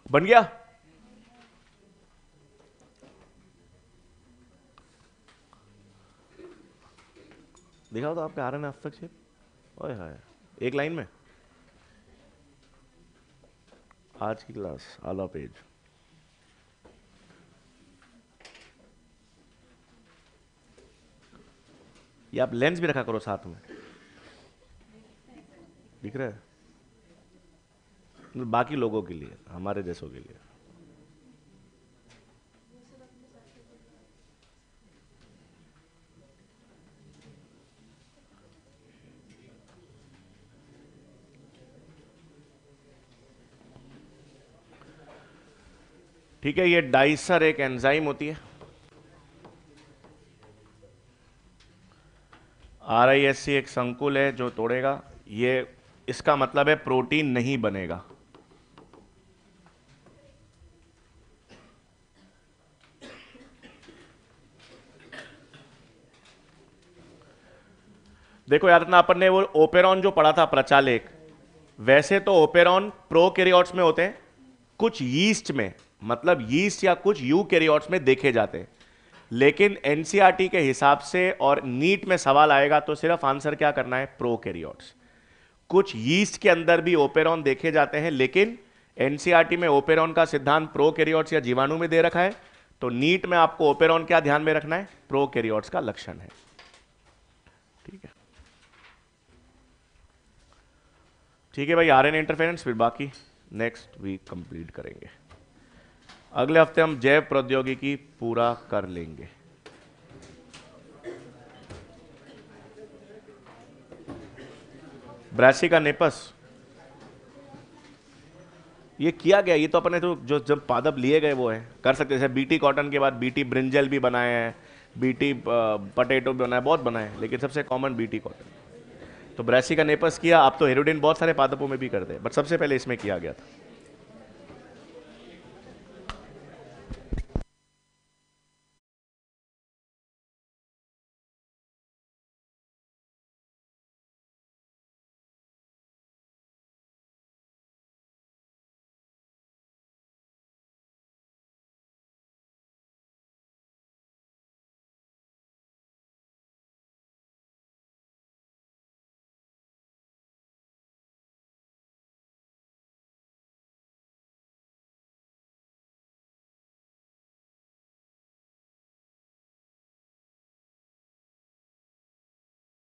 बन गया। दिखाओ तो आपके आरएनए हस्तक्षेप। ओए हाय, एक लाइन में। आज की क्लास आला पेज। ये आप लेंस भी रखा करो साथ में, दिख रहा है? बाकी लोगों के लिए, हमारे जैसों के लिए। ठीक है, ये डाइसर एक एंजाइम होती है, RISC एक संकुल है जो तोड़ेगा। ये इसका मतलब है प्रोटीन नहीं बनेगा। देखो याद रखना, अपन ने वो ओपेरॉन जो पढ़ा था प्रचालेक, वैसे तो ओपेरॉन प्रोकैरियोट्स में होते हैं, कुछ यीस्ट में, मतलब यीस्ट या कुछ यूकैरियोट्स में देखे जाते हैं। लेकिन एनसीईआरटी के हिसाब से और नीट में सवाल आएगा तो सिर्फ आंसर क्या करना है, प्रोकैरियोट्स। कुछ यीस्ट के अंदर भी ओपेरॉन देखे जाते हैं, लेकिन एनसीईआरटी में ओपेरॉन का सिद्धांत प्रोकैरियोट्स या जीवाणु में दे रखा है, तो नीट में आपको ओपेरॉन क्या ध्यान में रखना है, प्रोकैरियोट्स का लक्षण है। ठीक है, ठीक है भाई, आरएनए इंटरफेरेंस फिर बाकी नेक्स्ट वीक कंप्लीट करेंगे। अगले हफ्ते हम जैव प्रौद्योगिकी पूरा कर लेंगे। ब्रासिका नेपस ये किया गया, ये तो अपने तो जो जब पादप लिए गए वो है, कर सकते, जैसे बीटी कॉटन के बाद बीटी ब्रिंजल भी बनाए हैं, बीटी पटेटो भी बनाए, बहुत बनाए, लेकिन सबसे कॉमन बीटी कॉटन। तो ब्रासिका नेपस किया, अब तो हेरोडिन बहुत सारे पादपों में भी करते हैं, बट सबसे पहले इसमें किया गया था।